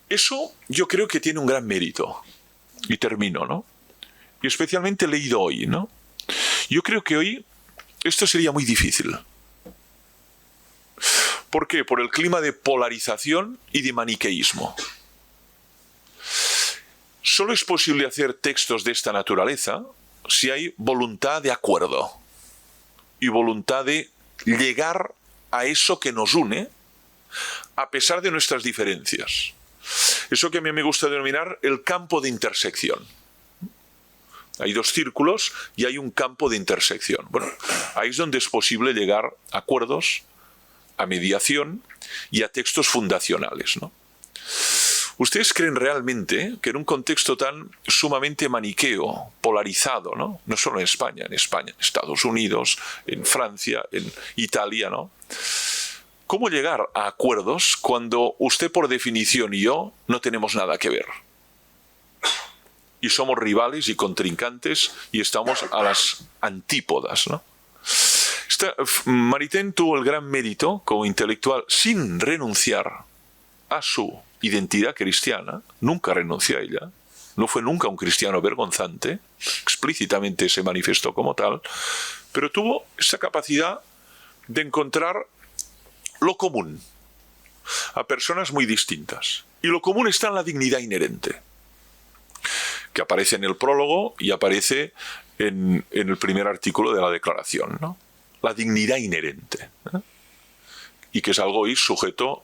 [SPEAKER 2] Eso yo creo que tiene un gran mérito. Y termino, ¿no? Y especialmente leído hoy, ¿no? Yo creo que hoy esto sería muy difícil. ¿Por qué? Por el clima de polarización y de maniqueísmo. Solo es posible hacer textos de esta naturaleza si hay voluntad de acuerdo y voluntad de llegar a eso que nos une a pesar de nuestras diferencias. Eso que a mí me gusta denominar el campo de intersección. Hay dos círculos y hay un campo de intersección. Bueno, ahí es donde es posible llegar a acuerdos, a mediación y a textos fundacionales, ¿no? ¿Ustedes creen realmente que en un contexto tan sumamente maniqueo, polarizado, ¿no? No solo en España, en Estados Unidos, en Francia, en Italia, ¿no? ¿Cómo llegar a acuerdos cuando usted por definición y yo no tenemos nada que ver? Y somos rivales y contrincantes y estamos a las antípodas, ¿no? Maritain tuvo el gran mérito como intelectual, sin renunciar a su identidad cristiana, nunca renunció a ella, no fue nunca un cristiano vergonzante, explícitamente se manifestó como tal, pero tuvo esa capacidad de encontrar lo común a personas muy distintas. Y lo común está en la dignidad inherente, que aparece en el prólogo y aparece en el primer artículo de la Declaración, ¿no? La dignidad inherente, ¿eh? Y que es algo hoy sujeto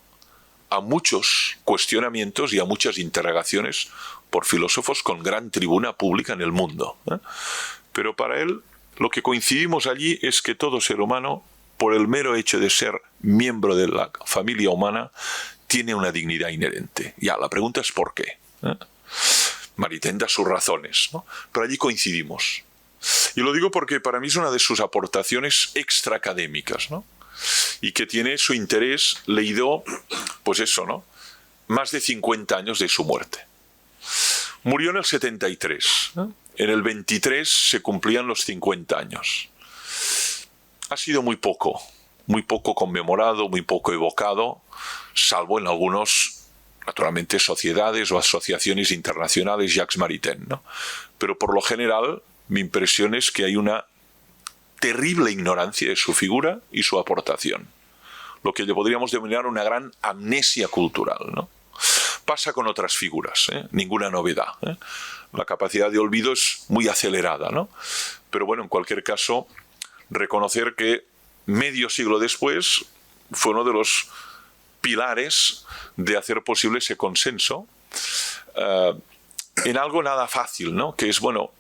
[SPEAKER 2] a muchos cuestionamientos y a muchas interrogaciones por filósofos con gran tribuna pública en el mundo. Pero para él, lo que coincidimos allí es que todo ser humano, por el mero hecho de ser miembro de la familia humana, tiene una dignidad inherente. Ya, la pregunta es ¿por qué? Maritain da sus razones, ¿no? Pero allí coincidimos. Y lo digo porque para mí es una de sus aportaciones extraacadémicas, ¿no? Y que tiene su interés leído, pues eso, ¿no? Más de 50 años de su muerte. Murió en el 73. En el 23 se cumplían los 50 años. Ha sido muy poco conmemorado, muy poco evocado, salvo en algunos, naturalmente, sociedades o asociaciones internacionales, Jacques Maritain, ¿no? Pero por lo general, mi impresión es que hay una terrible ignorancia de su figura y su aportación. Lo que le podríamos denominar una gran amnesia cultural, ¿no? Pasa con otras figuras, ninguna novedad. La capacidad de olvido es muy acelerada, ¿no? Pero bueno, en cualquier caso, reconocer que medio siglo después fue uno de los pilares de hacer posible ese consenso en algo nada fácil, ¿no? Que es, bueno,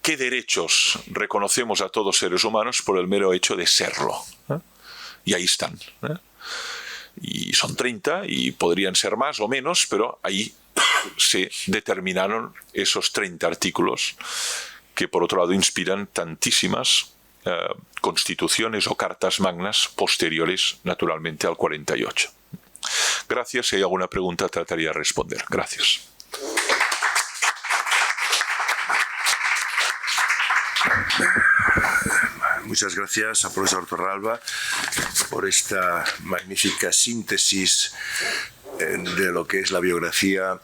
[SPEAKER 2] ¿qué derechos reconocemos a todos seres humanos por el mero hecho de serlo? Y ahí están. Y son 30 y podrían ser más o menos, pero ahí se determinaron esos 30 artículos que por otro lado inspiran tantísimas constituciones o cartas magnas posteriores naturalmente al 48. Gracias. Si hay alguna pregunta trataría de responder. Gracias.
[SPEAKER 1] Muchas gracias al profesor Torralba por esta magnífica síntesis de lo que es la biografía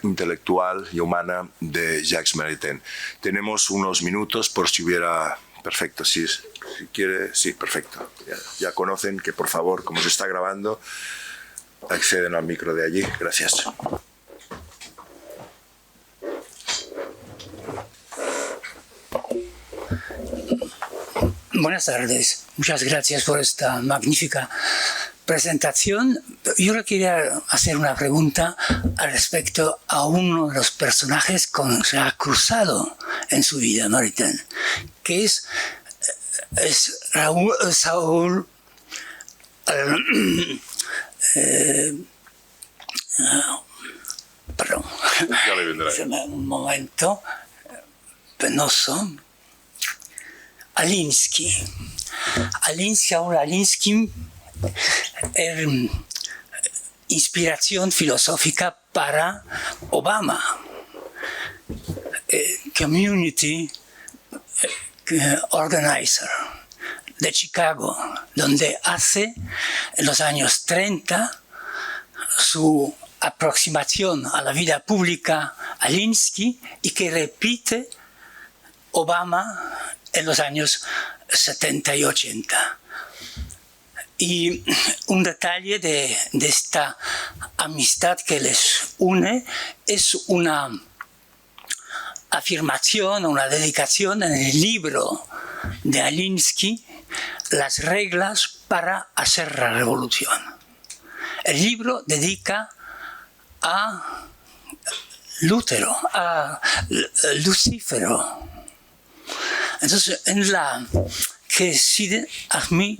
[SPEAKER 1] intelectual y humana de Jacques Maritain. Tenemos unos minutos por si hubiera... Perfecto, si quiere, sí, perfecto. Ya conocen que, por favor, como se está grabando, acceden al micro de allí. Gracias.
[SPEAKER 3] Buenas tardes. Muchas gracias por esta magnífica presentación. Yo le quería hacer una pregunta al respecto a uno de los personajes con que se ha cruzado en su vida, Maritain, que es Saúl. Perdón.
[SPEAKER 2] Ya le vendrá.
[SPEAKER 3] Un momento penoso. Alinsky. Saúl Alinsky es inspiración filosófica para Obama. Community Organizer de Chicago, donde hace en los años 30 su aproximación a la vida pública Alinsky y que repite Obama en los años 70 y 80. Y un detalle de esta amistad que les une es una afirmación, una dedicación en el libro de Alinsky, Las reglas para hacer la revolución. El libro dedica a Lutero, a Lucífero. Entonces, en la que sigue a mi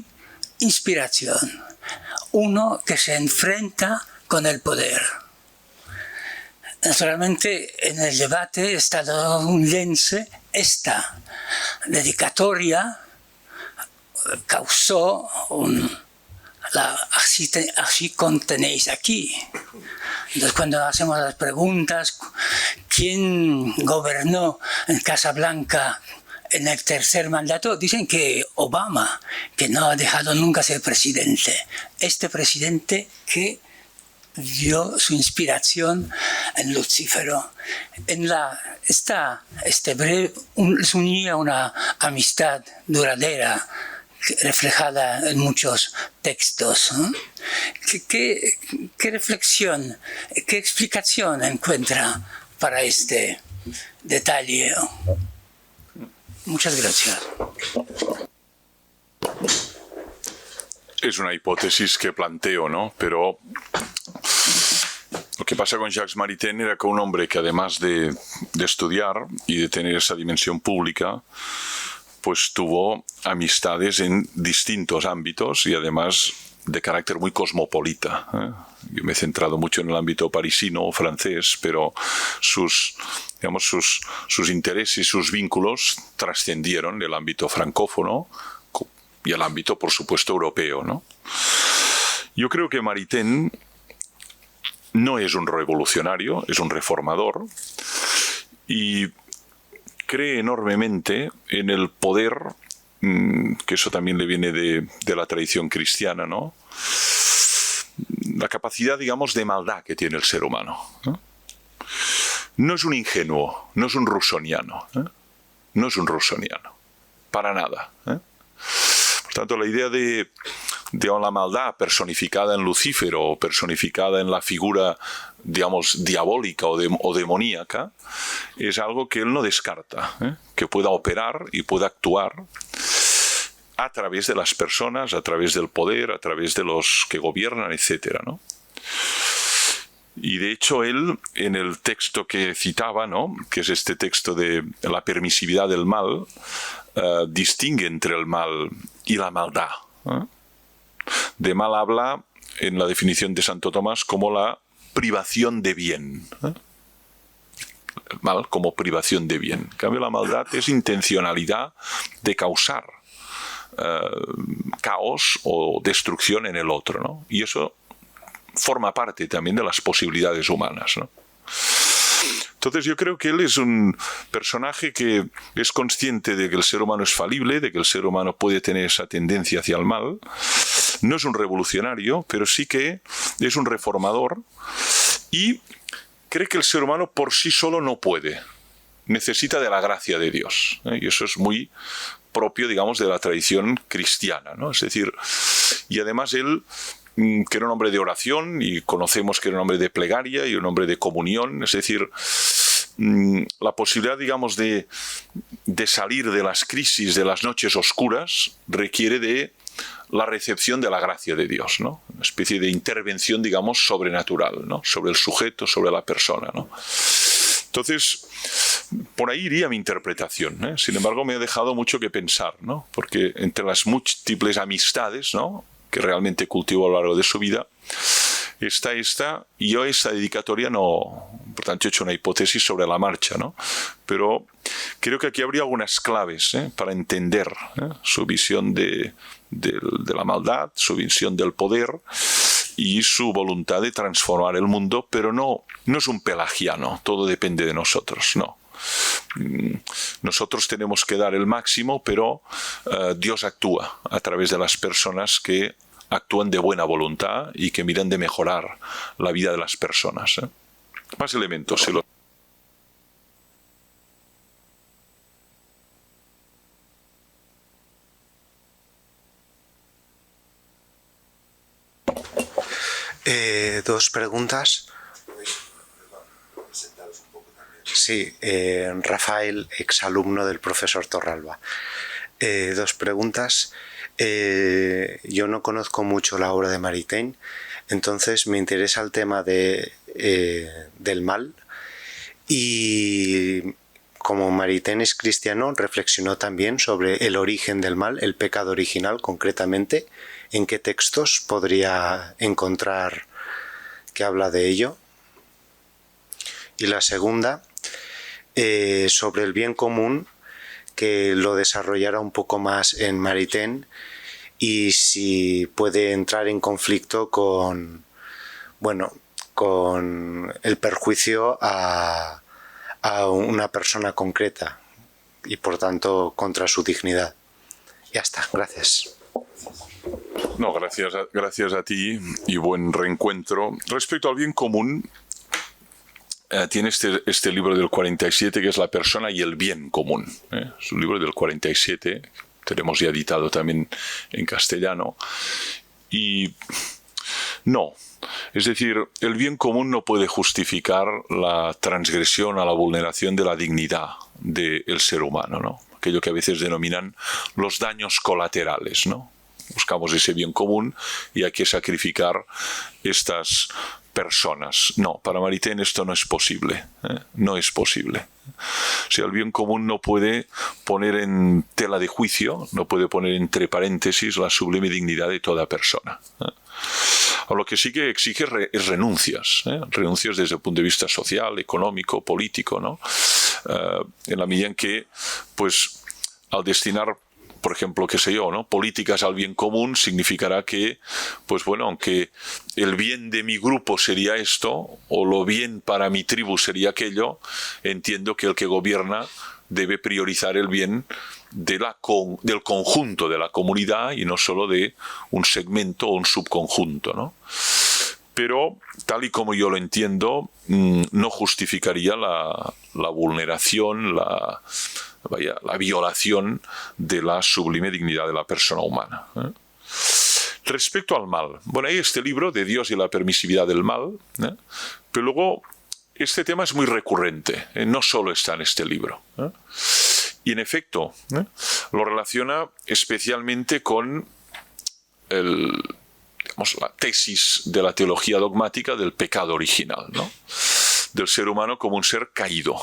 [SPEAKER 3] inspiración, uno que se enfrenta con el poder. Naturalmente, en el debate estadounidense, esta dedicatoria causó así contenéis aquí. Entonces, cuando hacemos las preguntas, ¿quién gobernó en Casa Blanca en el tercer mandato? Dicen que Obama, que no ha dejado nunca ser presidente. Este presidente que dio su inspiración en Lucífero. Les unía una amistad duradera, reflejada en muchos textos. ¿Qué reflexión, qué explicación encuentra para este detalle? Muchas gracias.
[SPEAKER 2] Es una hipótesis que planteo, ¿no? Pero Lo que pasa con Jacques Maritain era que un hombre que además de estudiar y de tener esa dimensión pública, pues tuvo amistades en distintos ámbitos y además de carácter muy cosmopolita. Yo me he centrado mucho en el ámbito parisino o francés, pero sus intereses y sus vínculos trascendieron el ámbito francófono y el ámbito, por supuesto, europeo, ¿no? Yo creo que Maritain no es un revolucionario, es un reformador y cree enormemente en el poder, que eso también le viene de la tradición cristiana, ¿no? La capacidad, digamos, de maldad que tiene el ser humano, ¿no? No es un ingenuo, no es un rusoniano, ¿eh? No es un rusoniano, para nada, ¿eh? Por tanto, la idea de la maldad personificada en Lucifer o personificada en la figura, digamos, diabólica o demoníaca, es algo que él no descarta, ¿eh? Que pueda operar y pueda actuar a través de las personas, a través del poder, a través de los que gobiernan, etcétera, ¿no? Y de hecho él, en el texto que citaba, ¿no?, que es este texto de la permisividad del mal, distingue entre el mal y la maldad, ¿eh? De mal habla en la definición de Santo Tomás como la privación de bien, ¿eh? El mal como privación de bien. En cambio, la maldad es intencionalidad de causar caos o destrucción en el otro, ¿no? Y eso forma parte también de las posibilidades humanas, ¿no? Entonces yo creo que él es un personaje que es consciente de que el ser humano es falible, de que el ser humano puede tener esa tendencia hacia el mal. No es un revolucionario, pero sí que es un reformador y cree que el ser humano por sí solo no puede. Necesita de la gracia de Dios, ¿eh? Y eso es muy propio, digamos, de la tradición cristiana, ¿no? Es decir, y además él, que era un hombre de oración, y conocemos que era un hombre de plegaria y un hombre de comunión, es decir, la posibilidad, digamos, de salir de las crisis, de las noches oscuras, requiere de la recepción de la gracia de Dios, ¿no? Una especie de intervención, digamos, sobrenatural, ¿no?, sobre el sujeto, sobre la persona, ¿no? Entonces, por ahí iría mi interpretación, ¿eh? Sin embargo, me ha dejado mucho que pensar, ¿no? Porque entre las múltiples amistades, ¿no?, que realmente cultivó a lo largo de su vida, está esta, y yo esa dedicatoria no, por tanto he hecho una hipótesis sobre la marcha, ¿no? Pero creo que aquí habría algunas claves, ¿eh?, para entender, ¿eh?, su visión de la maldad, su visión del poder y su voluntad de transformar el mundo, pero no es un pelagiano, todo depende de nosotros, no. Nosotros tenemos que dar el máximo, pero Dios actúa a través de las personas que actúan de buena voluntad y que miran de mejorar la vida de las personas, ¿eh? Más elementos, si lo...
[SPEAKER 4] Dos preguntas. Sí, Rafael, exalumno del profesor Torralba. Dos preguntas. Yo no conozco mucho la obra de Maritain, entonces me interesa el tema del mal, y como Maritain es cristiano, reflexionó también sobre el origen del mal, el pecado original concretamente. ¿En qué textos podría encontrar que habla de ello? Y la segunda, sobre el bien común, que lo desarrollara un poco más en Maritain, y si puede entrar en conflicto con el perjuicio a una persona concreta y por tanto contra su dignidad. Ya está, gracias.
[SPEAKER 2] No, gracias a ti y buen reencuentro. Respecto al bien común, tiene este libro del 47 que es La persona y el bien común, ¿eh? Es un libro del 47, tenemos ya editado también en castellano. Y no, es decir, el bien común no puede justificar la transgresión a la vulneración de la dignidad del ser humano, ¿no? Aquello que a veces denominan los daños colaterales, ¿no? Buscamos ese bien común y hay que sacrificar estas personas. No, para Maritain esto no es posible. No es posible. O sea, el bien común no puede poner en tela de juicio, no puede poner entre paréntesis la sublime dignidad de toda persona. A lo que sí que exige es renuncias, renuncias desde el punto de vista social, económico, político, ¿no? En la medida en que, pues, al destinar, por ejemplo, qué sé yo, ¿no?, políticas al bien común, significará que, pues bueno, aunque el bien de mi grupo sería esto, o lo bien para mi tribu sería aquello, entiendo que el que gobierna debe priorizar el bien del conjunto de la comunidad y no solo de un segmento o un subconjunto, ¿no? Pero, tal y como yo lo entiendo, no justificaría la vulneración, la violación de la sublime dignidad de la persona humana. Respecto al mal, bueno, hay este libro de Dios y la permisividad del mal, pero luego este tema es muy recurrente, no solo está en este libro. Y en efecto, lo relaciona especialmente con la tesis de la teología dogmática del pecado original, ¿no?, del ser humano como un ser caído,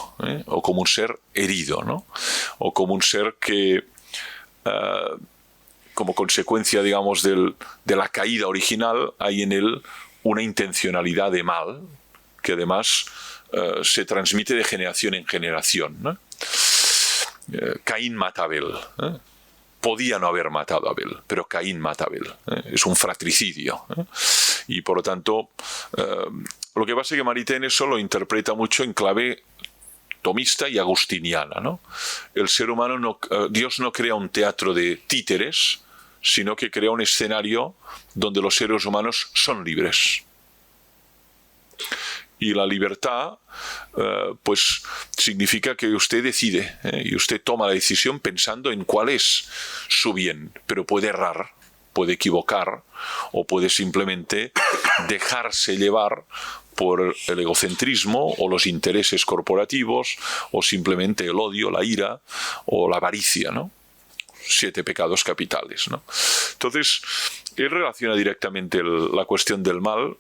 [SPEAKER 2] o como un ser herido, ¿no?, o como un ser que, como consecuencia, digamos, de la caída original, hay en él una intencionalidad de mal que además se transmite de generación en generación, ¿no? Caín mata a Abel. Podía no haber matado a Abel, pero Caín mata a Abel. Es un fratricidio. Y por lo tanto, lo que pasa es que Maritain eso lo interpreta mucho en clave tomista y agustiniana, ¿no? El ser humano, Dios no crea un teatro de títeres, sino que crea un escenario donde los seres humanos son libres. Y la libertad, pues significa que usted decide, y usted toma la decisión pensando en cuál es su bien, pero puede errar, puede equivocar, o puede simplemente dejarse llevar por el egocentrismo o los intereses corporativos, o simplemente el odio, la ira o la avaricia, ¿no? 7 pecados capitales, ¿no? Entonces, él relaciona directamente la cuestión del mal,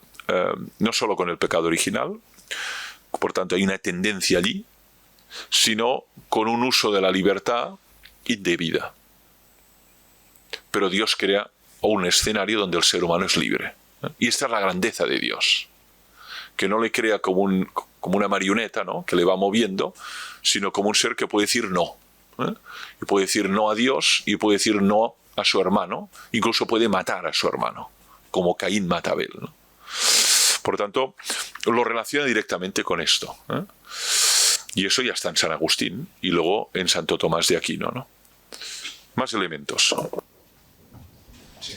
[SPEAKER 2] no solo con el pecado original, por tanto hay una tendencia allí, sino con un uso de la libertad indebida. Pero Dios crea un escenario donde el ser humano es libre. Y esta es la grandeza de Dios, que no le crea como una marioneta, ¿no?, que le va moviendo, sino como un ser que puede decir no. Y puede decir no a Dios y puede decir no a su hermano, incluso puede matar a su hermano, como Caín mata a Abel, ¿no? Por tanto, lo relaciona directamente con esto, y eso ya está en San Agustín y luego en Santo Tomás de Aquino, ¿no? Más elementos.
[SPEAKER 1] Sí,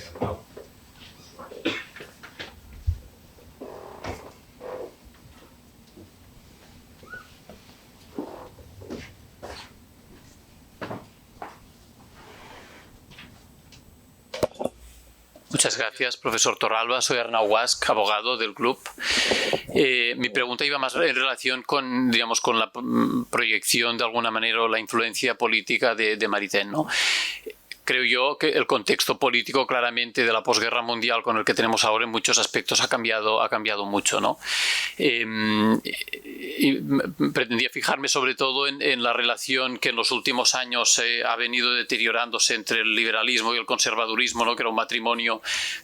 [SPEAKER 5] Muchas gracias, profesor Torralba. Soy Arnau Guasch, abogado del club. Mi pregunta iba más en relación con, digamos, con la proyección de alguna manera o la influencia política de Maritain, ¿no? Creo yo que el contexto político claramente de la posguerra mundial con el que tenemos ahora en muchos aspectos ha cambiado mucho, ¿no? Y pretendía fijarme sobre todo en la relación que en los últimos años ha venido deteriorándose entre el liberalismo y el conservadurismo, ¿no?, que era un matrimonio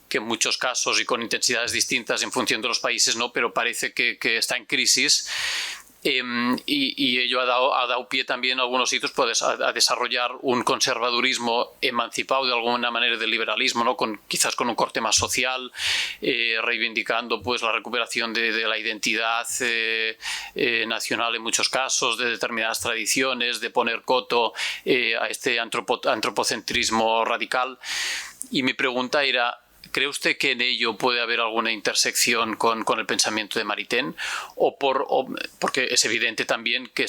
[SPEAKER 5] que en muchos casos y con intensidades distintas en función de los países, ¿no?, pero parece que está en crisis. Y ello ha dado pie también a algunos sitios pues, a desarrollar un conservadurismo emancipado de alguna manera del liberalismo, ¿no?, quizás con un corte más social, reivindicando pues, la recuperación de la identidad nacional en muchos casos, de determinadas tradiciones, de poner coto a este antropocentrismo radical. Y mi pregunta era, ¿cree usted que en ello puede haber alguna intersección con el pensamiento de Maritain? Porque es evidente también que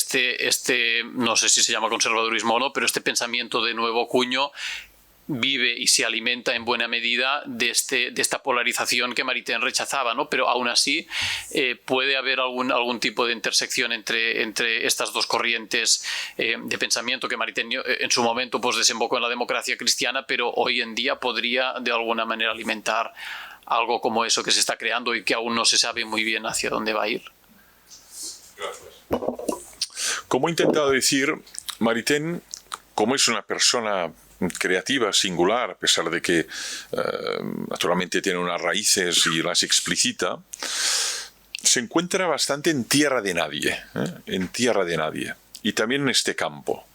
[SPEAKER 5] no sé si se llama conservadurismo o no, pero este pensamiento de nuevo cuño vive y se alimenta en buena medida de esta polarización que Maritain rechazaba, ¿no? Pero aún así puede haber algún tipo de intersección entre estas dos corrientes de pensamiento que Maritain en su momento pues desembocó en la democracia cristiana, pero hoy en día podría de alguna manera alimentar algo como eso que se está creando y que aún no se sabe muy bien hacia dónde va a ir.
[SPEAKER 2] Como he intentado decir, Maritain, como es una persona creativa, singular, a pesar de que naturalmente tiene unas raíces y las explicita, se encuentra bastante en tierra de nadie, en tierra de nadie, y también en este campo.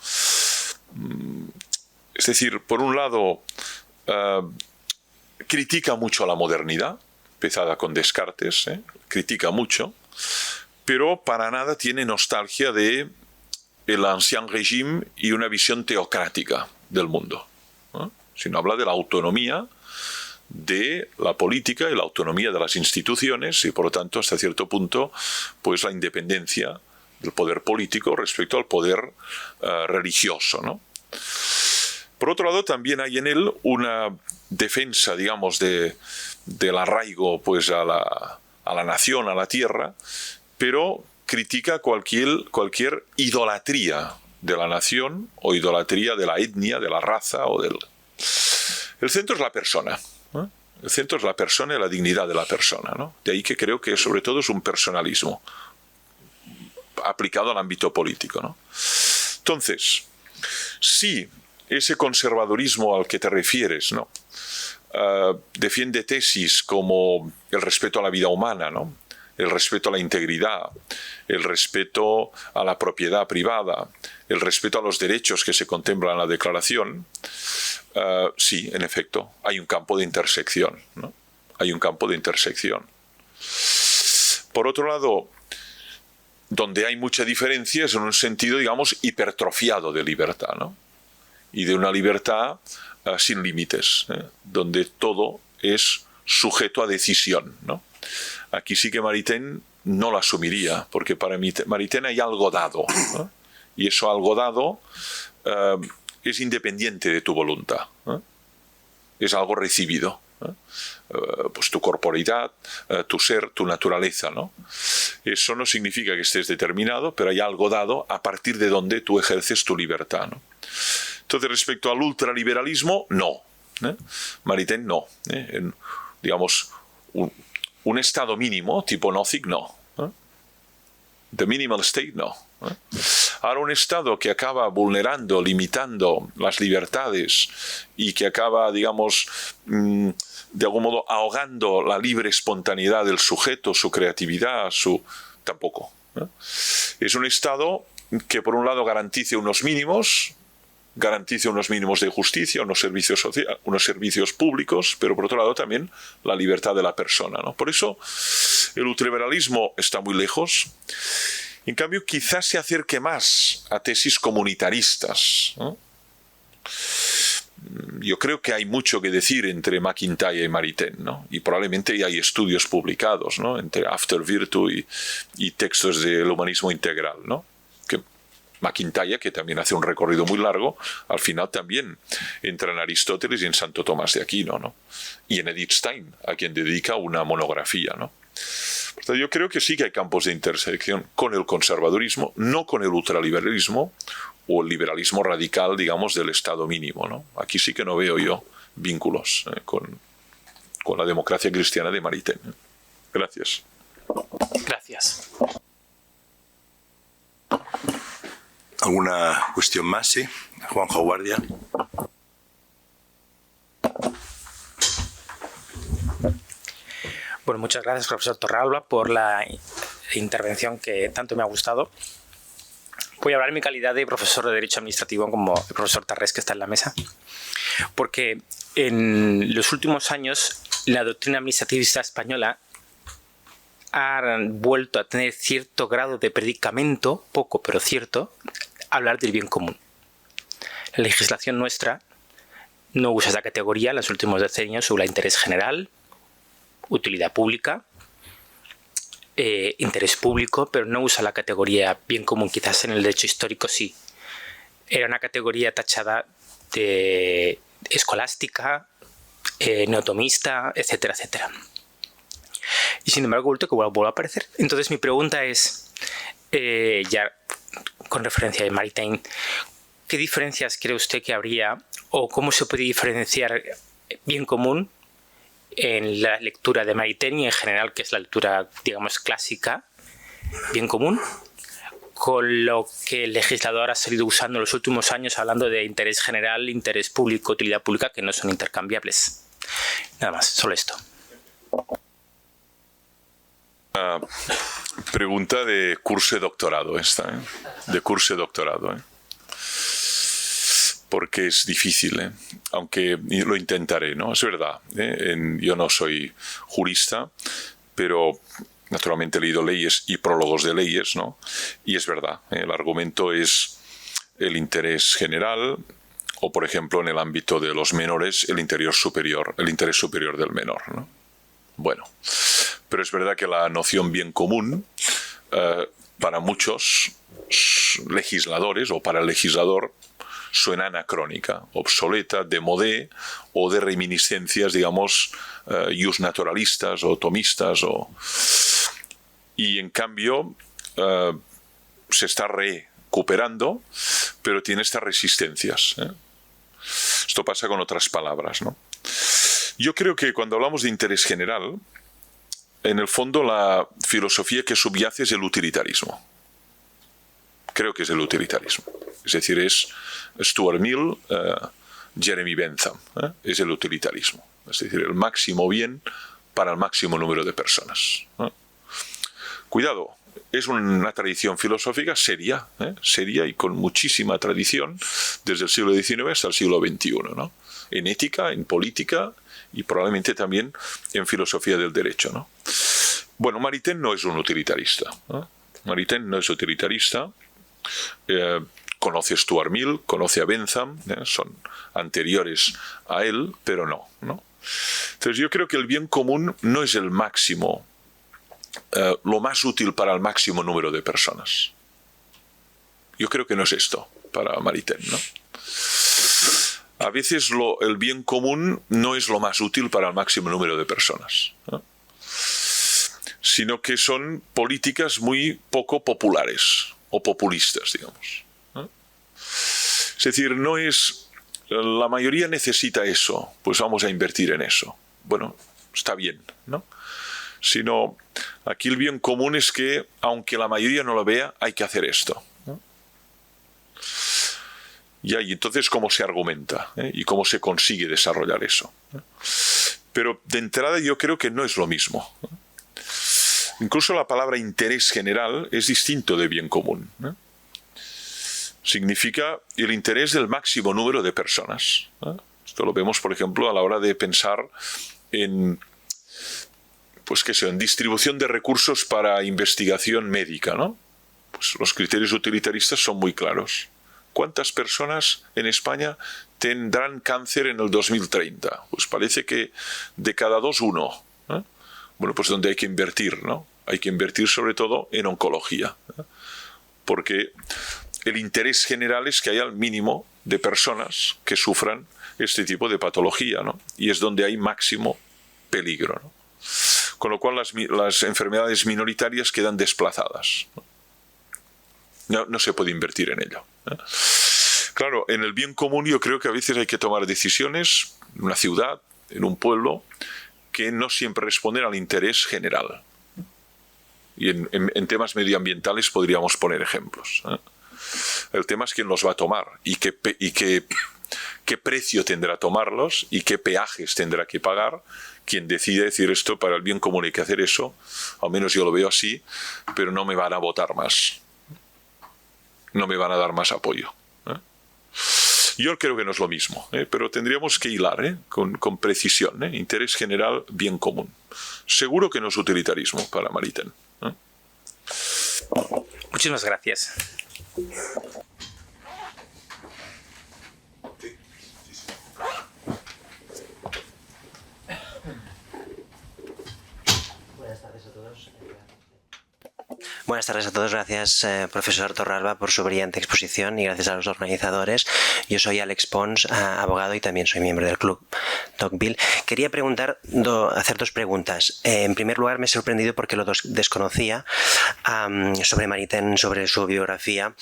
[SPEAKER 2] Es decir, por un lado, critica mucho a la modernidad, empezada con Descartes, critica mucho, pero para nada tiene nostalgia de el ancien régime y una visión teocrática del mundo, sino habla de la autonomía de la política y la autonomía de las instituciones y, por lo tanto, hasta cierto punto, pues la independencia del poder político respecto al poder religioso, ¿no? Por otro lado, también hay en él una defensa, digamos, del arraigo pues, a la nación, a la tierra, pero critica cualquier idolatría de la nación o idolatría de la etnia, de la raza o del... El centro es la persona, ¿no? El centro es la persona y la dignidad de la persona, ¿no? De ahí que creo que sobre todo es un personalismo aplicado al ámbito político, ¿no? Entonces, si ese conservadurismo al que te refieres, ¿no? Defiende tesis como el respeto a la vida humana, ¿no? El respeto a la integridad, el respeto a la propiedad privada, el respeto a los derechos que se contemplan en la Declaración, sí, en efecto, hay un campo de intersección, ¿no? Hay un campo de intersección. Por otro lado, donde hay mucha diferencia es en un sentido, digamos, hipertrofiado de libertad, ¿no? Y de una libertad sin límites, donde todo es sujeto a decisión, ¿no? Aquí sí que Maritain no lo asumiría, porque para Maritain hay algo dado, ¿no? Y eso algo dado es independiente de tu voluntad, ¿no? Es algo recibido, ¿no? Pues tu corporeidad, tu ser, tu naturaleza, ¿no? Eso no significa que estés determinado, pero hay algo dado a partir de donde tú ejerces tu libertad, ¿no? Entonces, respecto al ultraliberalismo, no. Maritain no. Digamos, un estado mínimo, tipo Nozick, no. The minimal state, no. Ahora, un estado que acaba vulnerando, limitando las libertades y que acaba, digamos, de algún modo ahogando la libre espontaneidad del sujeto, su creatividad, tampoco. Es un estado que, por un lado, garantice unos mínimos de justicia, unos servicios públicos, pero por otro lado también la libertad de la persona, ¿no? Por eso el ultraliberalismo está muy lejos. En cambio, quizás se acerque más a tesis comunitaristas, ¿no? Yo creo que hay mucho que decir entre MacIntyre y Maritain, ¿no? Y probablemente hay estudios publicados, ¿no? Entre After Virtue y textos del humanismo integral, ¿no? Que MacIntyre, que también hace un recorrido muy largo, al final también entra en Aristóteles y en Santo Tomás de Aquino, ¿no? Y en Edith Stein, a quien dedica una monografía, ¿no? Entonces, yo creo que sí que hay campos de intersección con el conservadurismo, no con el ultraliberalismo o el liberalismo radical, digamos, del Estado mínimo, ¿no? Aquí sí que no veo yo vínculos con la democracia cristiana de Maritain. Gracias.
[SPEAKER 5] Gracias.
[SPEAKER 1] ¿Alguna cuestión más? Sí, Juanjo Guardia.
[SPEAKER 6] Bueno, muchas gracias, profesor Torralba, por la intervención que tanto me ha gustado. Voy a hablar en mi calidad de profesor de Derecho Administrativo, como el profesor Tarrés, que está en la mesa, porque en los últimos años la doctrina administrativista española ha vuelto a tener cierto grado de predicamento, poco pero cierto, a hablar del bien común. La legislación nuestra no usa esa categoría en los últimos decenios sobre el interés general, utilidad pública, interés público, pero no usa la categoría bien común. Quizás en el derecho histórico sí. Era una categoría tachada de escolástica, neotomista, etcétera, etcétera. Y sin embargo, vuelve a aparecer. Entonces mi pregunta es, ya con referencia a Maritain, ¿qué diferencias cree usted que habría o cómo se puede diferenciar bien común en la lectura de Maritain y en general, que es la lectura, digamos, clásica, bien común, con lo que el legislador ha seguido usando en los últimos años, hablando de interés general, interés público, utilidad pública, que no son intercambiables. Nada más, solo esto.
[SPEAKER 2] Una pregunta de curso de doctorado esta, de curso de doctorado, porque es difícil, aunque lo intentaré, ¿no? Es verdad, yo no soy jurista, pero naturalmente he leído leyes y prólogos de leyes, ¿no? Y es verdad, el argumento es el interés general, o por ejemplo en el ámbito de los menores, el interés superior del menor, ¿no? Bueno, pero es verdad que la noción bien común para muchos legisladores o para el legislador suena anacrónica, obsoleta, démodé o de reminiscencias, digamos, justnaturalistas o tomistas. Y en cambio se está recuperando, pero tiene estas resistencias. Esto pasa con otras palabras, ¿no? Yo creo que cuando hablamos de interés general, en el fondo la filosofía que subyace es el utilitarismo. Creo que es el utilitarismo. Es decir, es Stuart Mill, Jeremy Bentham. Es el utilitarismo. Es decir, el máximo bien para el máximo número de personas. Cuidado, es una tradición filosófica seria, seria y con muchísima tradición desde el siglo XIX hasta el siglo XXI, ¿no? En ética, en política y probablemente también en filosofía del derecho, ¿no? Bueno, Maritain no es un utilitarista. Maritain no es utilitarista. Conoce a Stuart Mill, conoce a Bentham, son anteriores a él, pero no. Entonces yo creo que el bien común no es el máximo, lo más útil para el máximo número de personas. Yo creo que no es esto para Maritain, ¿no? A veces el bien común no es lo más útil para el máximo número de personas, ¿no? Sino que son políticas muy poco populares o populistas, digamos, ¿no? Es decir, no es la mayoría necesita eso, pues vamos a invertir en eso. Bueno, está bien, ¿no? Sino aquí el bien común es que, aunque la mayoría no lo vea, hay que hacer esto, ¿no? Y entonces, ¿cómo se argumenta? ¿Y cómo se consigue desarrollar eso? Pero de entrada yo creo que no es lo mismo. Incluso la palabra interés general es distinto de bien común. Significa el interés del máximo número de personas. Esto lo vemos, por ejemplo, a la hora de pensar en, pues qué sé, en distribución de recursos para investigación médica, ¿no? Pues los criterios utilitaristas son muy claros. ¿Cuántas personas en España tendrán cáncer en el 2030? Pues parece que de cada 2, 1. Bueno, pues donde hay que invertir, ¿no? Hay que invertir sobre todo en oncología, porque el interés general es que haya el mínimo de personas que sufran este tipo de patología, ¿no? Y es donde hay máximo peligro, ¿no? Con lo cual las enfermedades minoritarias quedan desplazadas, ¿no? No se puede invertir en ello, ¿eh? Claro, en el bien común yo creo que a veces hay que tomar decisiones en una ciudad, en un pueblo, que no siempre responden al interés general. Y en temas medioambientales podríamos poner ejemplos, ¿eh? El tema es quién los va a tomar y qué precio tendrá tomarlos y qué peajes tendrá que pagar quien decide decir esto para el bien común hay que hacer eso, al menos yo lo veo así, pero no me van a votar más, no me van a dar más apoyo, ¿eh? Yo creo que no es lo mismo, pero tendríamos que hilar, con precisión, interés general, bien común. Seguro que no es utilitarismo para Maritain, ¿eh?
[SPEAKER 6] Muchísimas gracias.
[SPEAKER 7] Buenas tardes a todos. Gracias, profesor Torralba, por su brillante exposición y gracias a los organizadores. Yo soy Alex Pons, abogado y también soy miembro del Club Tocqueville. Quería hacer dos preguntas. En primer lugar, me he sorprendido porque lo desconocía sobre Maritain, sobre su biografía.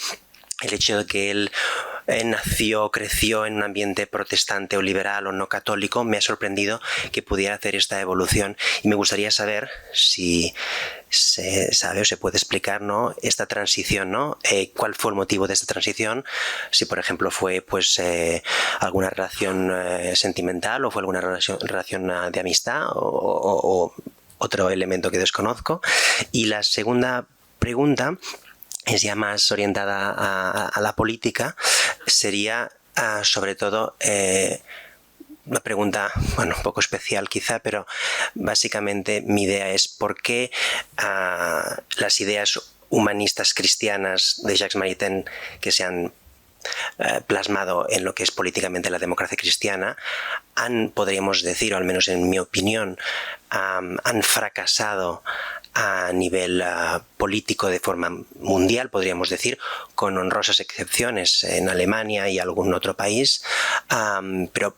[SPEAKER 7] El hecho de que él nació, creció en un ambiente protestante o liberal o no católico, me ha sorprendido que pudiera hacer esta evolución y me gustaría saber si se sabe o se puede explicar, ¿no?, esta transición, ¿no? ¿Cuál fue el motivo de esta transición? Si, por ejemplo, fue pues alguna relación sentimental o fue alguna relación de amistad o otro elemento que desconozco. Y la segunda pregunta es ya más orientada a la política, sería sobre todo una pregunta, bueno, un poco especial quizá, pero básicamente mi idea es por qué las ideas humanistas cristianas de Jacques Maritain que se han plasmado en lo que es políticamente la democracia cristiana podríamos decir, o al menos en mi opinión, han fracasado a nivel político de forma mundial, podríamos decir, con honrosas excepciones en Alemania y algún otro país, pero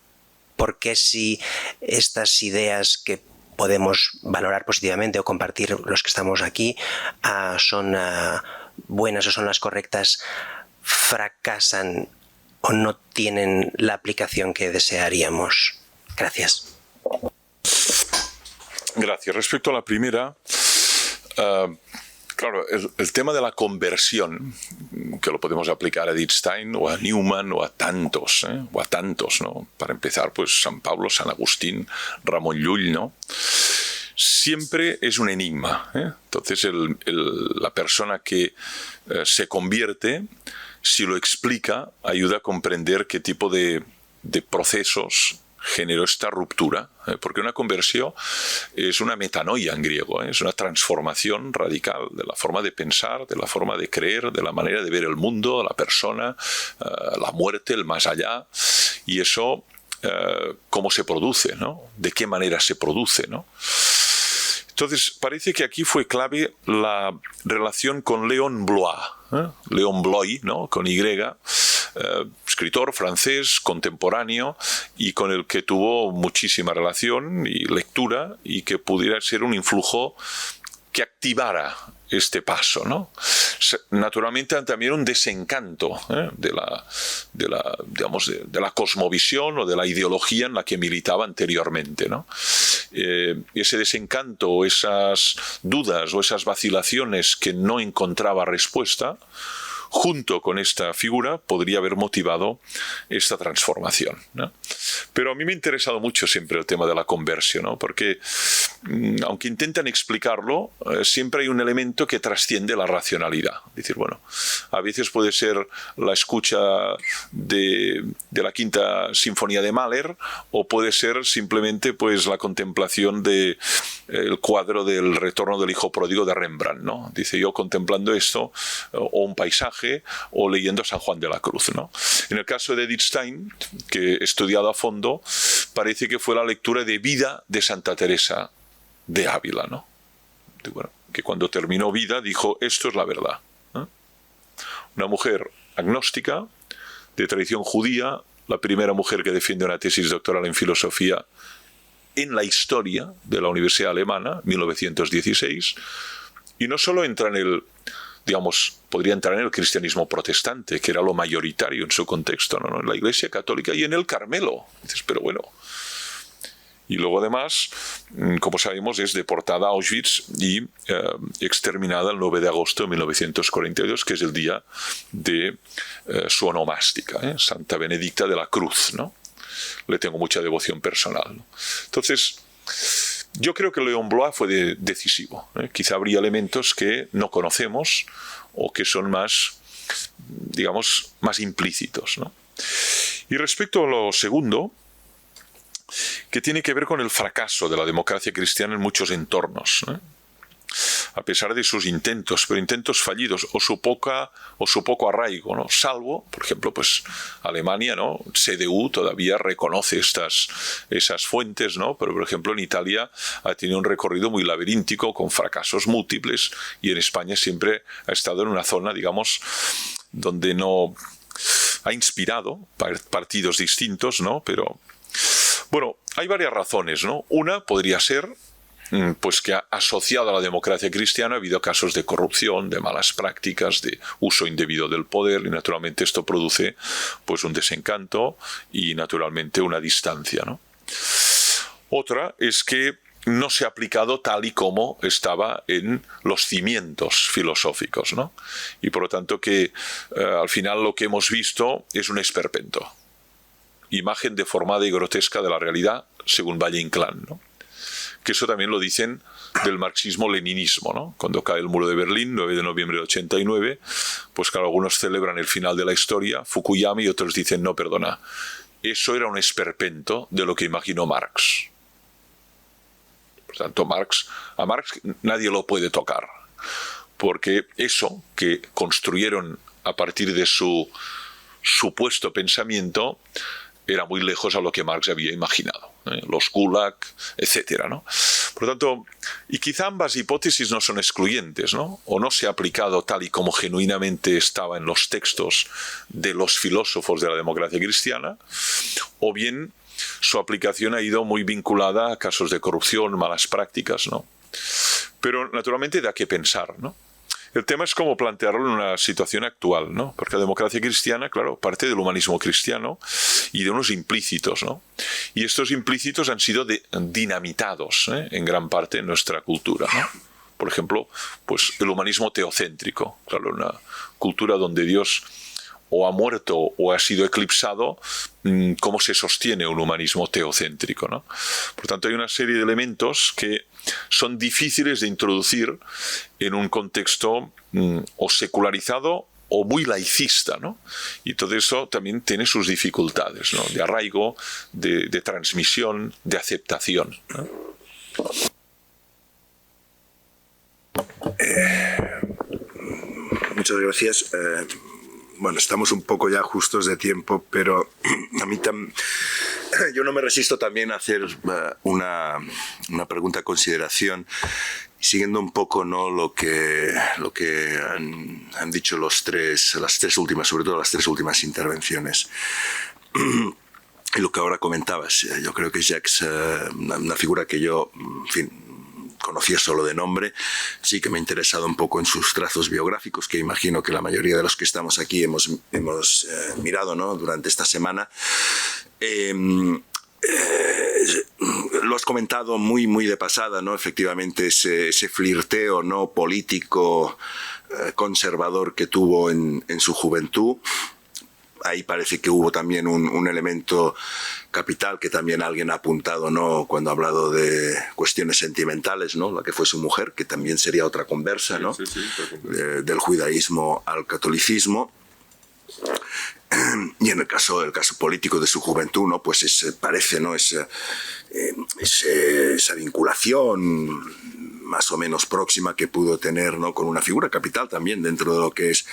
[SPEAKER 7] ¿por qué si estas ideas que podemos valorar positivamente o compartir los que estamos aquí son buenas o son las correctas, fracasan o no tienen la aplicación que desearíamos? Gracias.
[SPEAKER 2] Gracias. Respecto a la primera, claro, el tema de la conversión, que lo podemos aplicar a Edith Stein o a Newman o a tantos, ¿no? Para empezar, pues San Pablo, San Agustín, Ramon Llull, ¿no? Siempre es un enigma, ¿eh? Entonces la persona que se convierte, si lo explica, ayuda a comprender qué tipo de procesos generó esta ruptura, porque una conversión es una metanoia en griego, es una transformación radical de la forma de pensar, de la forma de creer, de la manera de ver el mundo, la persona, la muerte, el más allá, y eso cómo se produce, ¿no? De qué manera se produce, ¿no? Entonces, parece que aquí fue clave la relación con Léon Bloy, Léon Bloy, ¿no? Con Y, escritor francés contemporáneo y con el que tuvo muchísima relación y lectura y que pudiera ser un influjo que activara este paso, ¿no? Naturalmente también un desencanto de la cosmovisión o de la ideología en la que militaba anteriormente, ¿no? Ese desencanto, esas dudas o esas vacilaciones que no encontraba respuesta, junto con esta figura, podría haber motivado esta transformación, ¿no? Pero a mí me ha interesado mucho siempre el tema de la conversión, ¿no? Porque aunque intentan explicarlo, siempre hay un elemento que trasciende la racionalidad. Es decir, bueno, a veces puede ser la escucha de la Quinta Sinfonía de Mahler, o puede ser simplemente pues la contemplación del cuadro del Retorno del Hijo Pródigo de Rembrandt, ¿no? Dice, yo contemplando esto, o un paisaje, o leyendo San Juan de la Cruz, ¿no? En el caso de Edith Stein, que he estudiado a fondo, parece que fue la lectura de vida de Santa Teresa de Ávila, ¿no? Bueno, que cuando terminó vida dijo, esto es la verdad, ¿eh? Una mujer agnóstica, de tradición judía, la primera mujer que defiende una tesis doctoral en filosofía en la historia de la Universidad Alemana, 1916, y no solo entra en el, digamos, podría entrar en el cristianismo protestante, que era lo mayoritario en su contexto, ¿no? En la Iglesia Católica y en el Carmelo. Dices, pero bueno. Y luego además, como sabemos, es deportada a Auschwitz y exterminada el 9 de agosto de 1942, que es el día de su onomástica, Santa Benedicta de la Cruz, ¿no? Le tengo mucha devoción personal, ¿no? Entonces, yo creo que Léon Bloy fue decisivo, ¿eh? Quizá habría elementos que no conocemos o que son más, digamos, más implícitos, ¿no? Y respecto a lo segundo, que tiene que ver con el fracaso de la democracia cristiana en muchos entornos, ¿eh? A pesar de sus intentos, pero intentos fallidos, o su poco arraigo, ¿no? Salvo, por ejemplo, pues Alemania, ¿no? CDU todavía reconoce esas fuentes, ¿no? Pero, por ejemplo, en Italia ha tenido un recorrido muy laberíntico, con fracasos múltiples, y en España siempre ha estado en una zona, digamos, donde no ha inspirado partidos distintos, ¿no? Pero, bueno, hay varias razones, ¿no? Una podría ser pues que ha asociado a la democracia cristiana ha habido casos de corrupción, de malas prácticas, de uso indebido del poder, y naturalmente esto produce pues un desencanto y naturalmente una distancia, ¿no? Otra es que no se ha aplicado tal y como estaba en los cimientos filosóficos, ¿no? Y por lo tanto que al final lo que hemos visto es un esperpento, imagen deformada y grotesca de la realidad según Valle Inclán, ¿no? Que eso también lo dicen del marxismo-leninismo, ¿no? Cuando cae el muro de Berlín, 9 de noviembre de 89, pues claro, algunos celebran el final de la historia, Fukuyama, y otros dicen, no, perdona, eso era un esperpento de lo que imaginó Marx. Por tanto, a Marx nadie lo puede tocar, porque eso que construyeron a partir de su supuesto pensamiento era muy lejos a lo que Marx había imaginado, los Gulag, etcétera, ¿no? Por lo tanto, y quizá ambas hipótesis no son excluyentes, ¿no? O no se ha aplicado tal y como genuinamente estaba en los textos de los filósofos de la democracia cristiana, o bien su aplicación ha ido muy vinculada a casos de corrupción, malas prácticas, ¿no? Pero naturalmente da que pensar, ¿no? El tema es cómo plantearlo en una situación actual, ¿no? Porque la democracia cristiana, claro, parte del humanismo cristiano y de unos implícitos, ¿no? Y estos implícitos han sido dinamitados, en gran parte en nuestra cultura, ¿no? Por ejemplo, pues el humanismo teocéntrico, claro, una cultura donde Dios o ha muerto o ha sido eclipsado, ¿cómo se sostiene un humanismo teocéntrico, ¿no? Por tanto, hay una serie de elementos que son difíciles de introducir en un contexto o secularizado o muy laicista, ¿no? Y todo eso también tiene sus dificultades, ¿no? De arraigo, de transmisión, de aceptación, ¿no?
[SPEAKER 1] Muchas gracias. Bueno, estamos un poco ya justos de tiempo, pero a mí yo no me resisto también a hacer una pregunta a consideración, siguiendo un poco, ¿no?, lo que han dicho las tres últimas, sobre todo las tres últimas intervenciones. Y lo que ahora comentabas, yo creo que Jacques, una figura que yo, en fin, conocía solo de nombre, sí que me he interesado un poco en sus trazos biográficos, que imagino que la mayoría de los que estamos aquí hemos mirado, ¿no?, durante esta semana. Lo has comentado muy, muy de pasada, ¿no? Efectivamente, ese flirteo, ¿no?, político, conservador que tuvo en su juventud. Ahí parece que hubo también un elemento capital que también alguien ha apuntado, ¿no?, cuando ha hablado de cuestiones sentimentales, ¿no?, la que fue su mujer, que también sería otra conversa, ¿no?, del judaísmo al catolicismo. Y en el caso político de su juventud, ¿no?, pues parece, ¿no?, esa vinculación más o menos próxima que pudo tener, ¿no?, con una figura capital también dentro de lo que es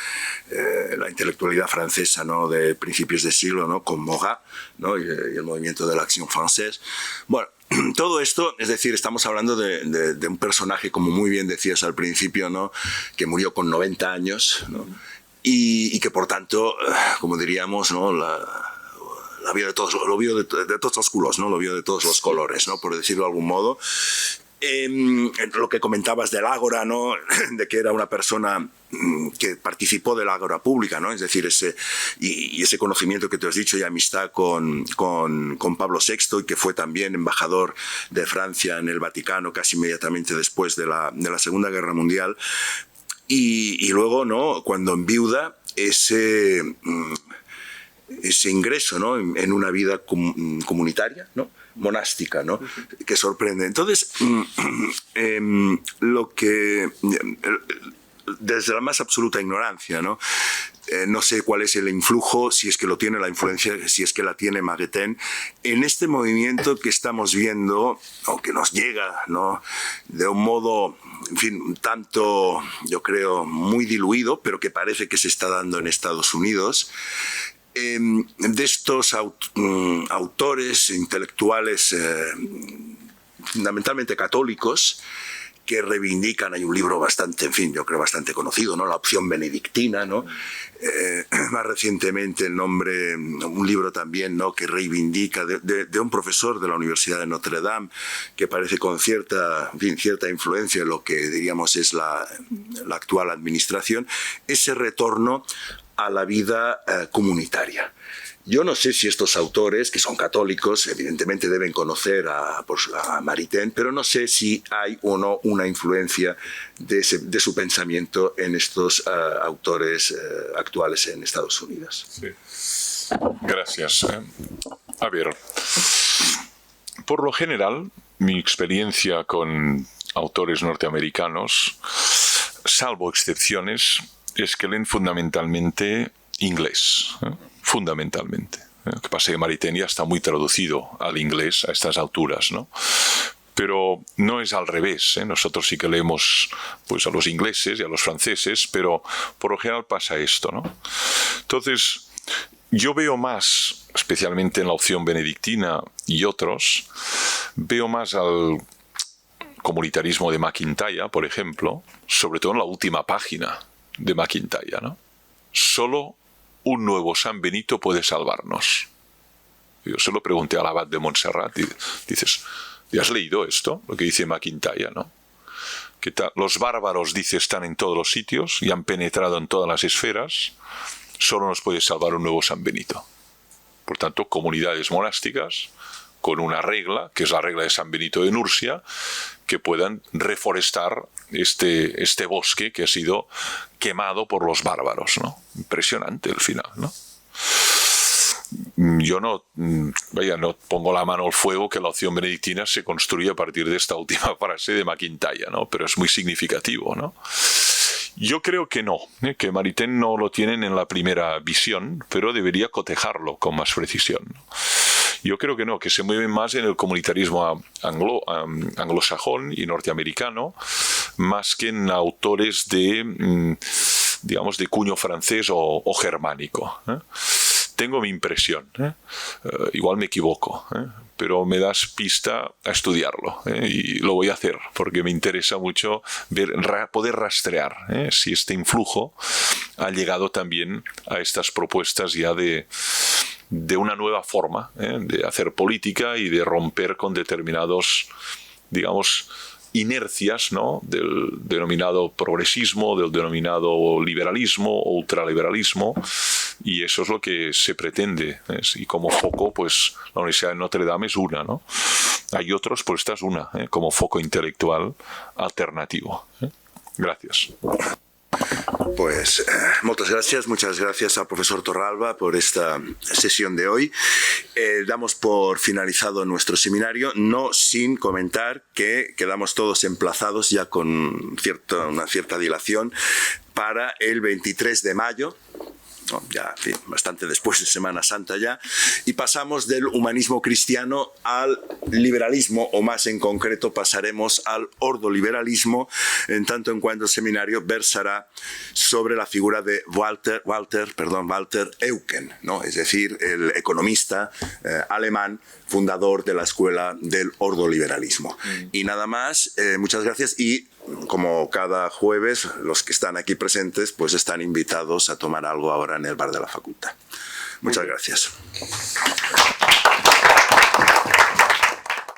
[SPEAKER 1] la intelectualidad francesa, ¿no?, de principios de siglo, ¿no?, con Marat, ¿no?, y el movimiento de la Acción Française. Bueno, todo esto, es decir, estamos hablando de un personaje, como muy bien decías al principio, ¿no?, que murió con 90 años, ¿no?, y que por tanto, como diríamos, ¿no?, la vio de todos, lo vio de todos los culos, ¿no?, lo vio de todos los colores, ¿no?, por decirlo de algún modo. Lo que comentabas del ágora, ¿no?, de que era una persona que participó de la ágora pública, ¿no?, es decir, ese conocimiento que te has dicho y amistad con Pablo VI, y que fue también embajador de Francia en el Vaticano casi inmediatamente después de la Segunda Guerra Mundial, y luego, ¿no?, cuando enviuda, ese ingreso, ¿no?, en una vida comunitaria, ¿no?, monástica, ¿no?, que sorprende. Entonces, lo que desde la más absoluta ignorancia, ¿no?, no sé cuál es el influjo, si es que lo tiene la influencia, si es que la tiene Maritain, en este movimiento que estamos viendo, o que nos llega, ¿no?, de un modo, en fin, un tanto, yo creo, muy diluido, pero que parece que se está dando en Estados Unidos, de estos autores intelectuales fundamentalmente católicos, que reivindican. Hay un libro bastante, en fin, yo creo bastante conocido, ¿no? La opción benedictina, ¿no? Más recientemente un libro también, ¿no? Que reivindica de un profesor de la Universidad de Notre Dame, que parece con cierta influencia en lo que diríamos es la actual administración, ese retorno a la vida comunitaria. Yo no sé si estos autores, que son católicos, evidentemente deben conocer a Maritain, pero no sé si hay o no una influencia de su pensamiento en estos autores actuales en Estados Unidos.
[SPEAKER 2] Sí. Gracias. A ver, por lo general, mi experiencia con autores norteamericanos, salvo excepciones, es que leen fundamentalmente inglés. Fundamentalmente. Lo que pasa es que Maritain ya está muy traducido al inglés a estas alturas, ¿no? Pero no es al revés, ¿eh? Nosotros sí que leemos pues, a los ingleses y a los franceses, pero por lo general pasa esto, ¿no? Entonces, yo veo más, especialmente en la opción benedictina y otros, veo más al comunitarismo de MacIntyre, por ejemplo, sobre todo en la última página de MacIntyre, ¿no? Solo un nuevo San Benito puede salvarnos. Yo se lo pregunté al abad de Montserrat y dices, ¿ya has leído esto? Lo que dice MacIntyre, ¿no? Que los bárbaros, dice, están en todos los sitios y han penetrado en todas las esferas. Solo nos puede salvar un nuevo San Benito. Por tanto, comunidades monásticas con una regla, que es la regla de San Benito de Nursia, que puedan reforestar este bosque que ha sido quemado por los bárbaros, ¿no? Impresionante el final, ¿no? Yo no pongo la mano al fuego que la opción benedictina se construye a partir de esta última frase de MacIntyre, ¿no? Pero es muy significativo, ¿no? Yo creo que no, que Maritain no lo tienen en la primera visión, pero debería cotejarlo con más precisión, ¿no? Yo creo que no, que se mueven más en el comunitarismo anglosajón y norteamericano, más que en autores de, digamos, de cuño francés o germánico, ¿eh? Tengo mi impresión, igual me equivoco, pero me das pista a estudiarlo, y lo voy a hacer porque me interesa mucho poder rastrear si este influjo ha llegado también a estas propuestas ya de una nueva forma de hacer política y de romper con determinados, digamos, inercias, ¿no? Del denominado progresismo, del denominado liberalismo o ultraliberalismo, y eso es lo que se pretende, y como foco, pues la Universidad de Notre Dame es una, ¿no? Hay otros, pues esta es una, como foco intelectual alternativo. Gracias.
[SPEAKER 1] Pues muchas gracias al profesor Torralba por esta sesión de hoy. Damos por finalizado nuestro seminario, no sin comentar que quedamos todos emplazados ya con una cierta dilación para el 23 de mayo, ya, en fin, bastante después de Semana Santa ya, y pasamos del humanismo cristiano al liberalismo, o más en concreto pasaremos al ordoliberalismo, en tanto en cuanto el seminario versará sobre la figura de Walter Eucken, ¿no? Es decir, el economista alemán fundador de la escuela del ordoliberalismo. Y nada más, muchas gracias, y como cada jueves, los que están aquí presentes pues están invitados a tomar algo ahora en el bar de la facultad. Muchas gracias.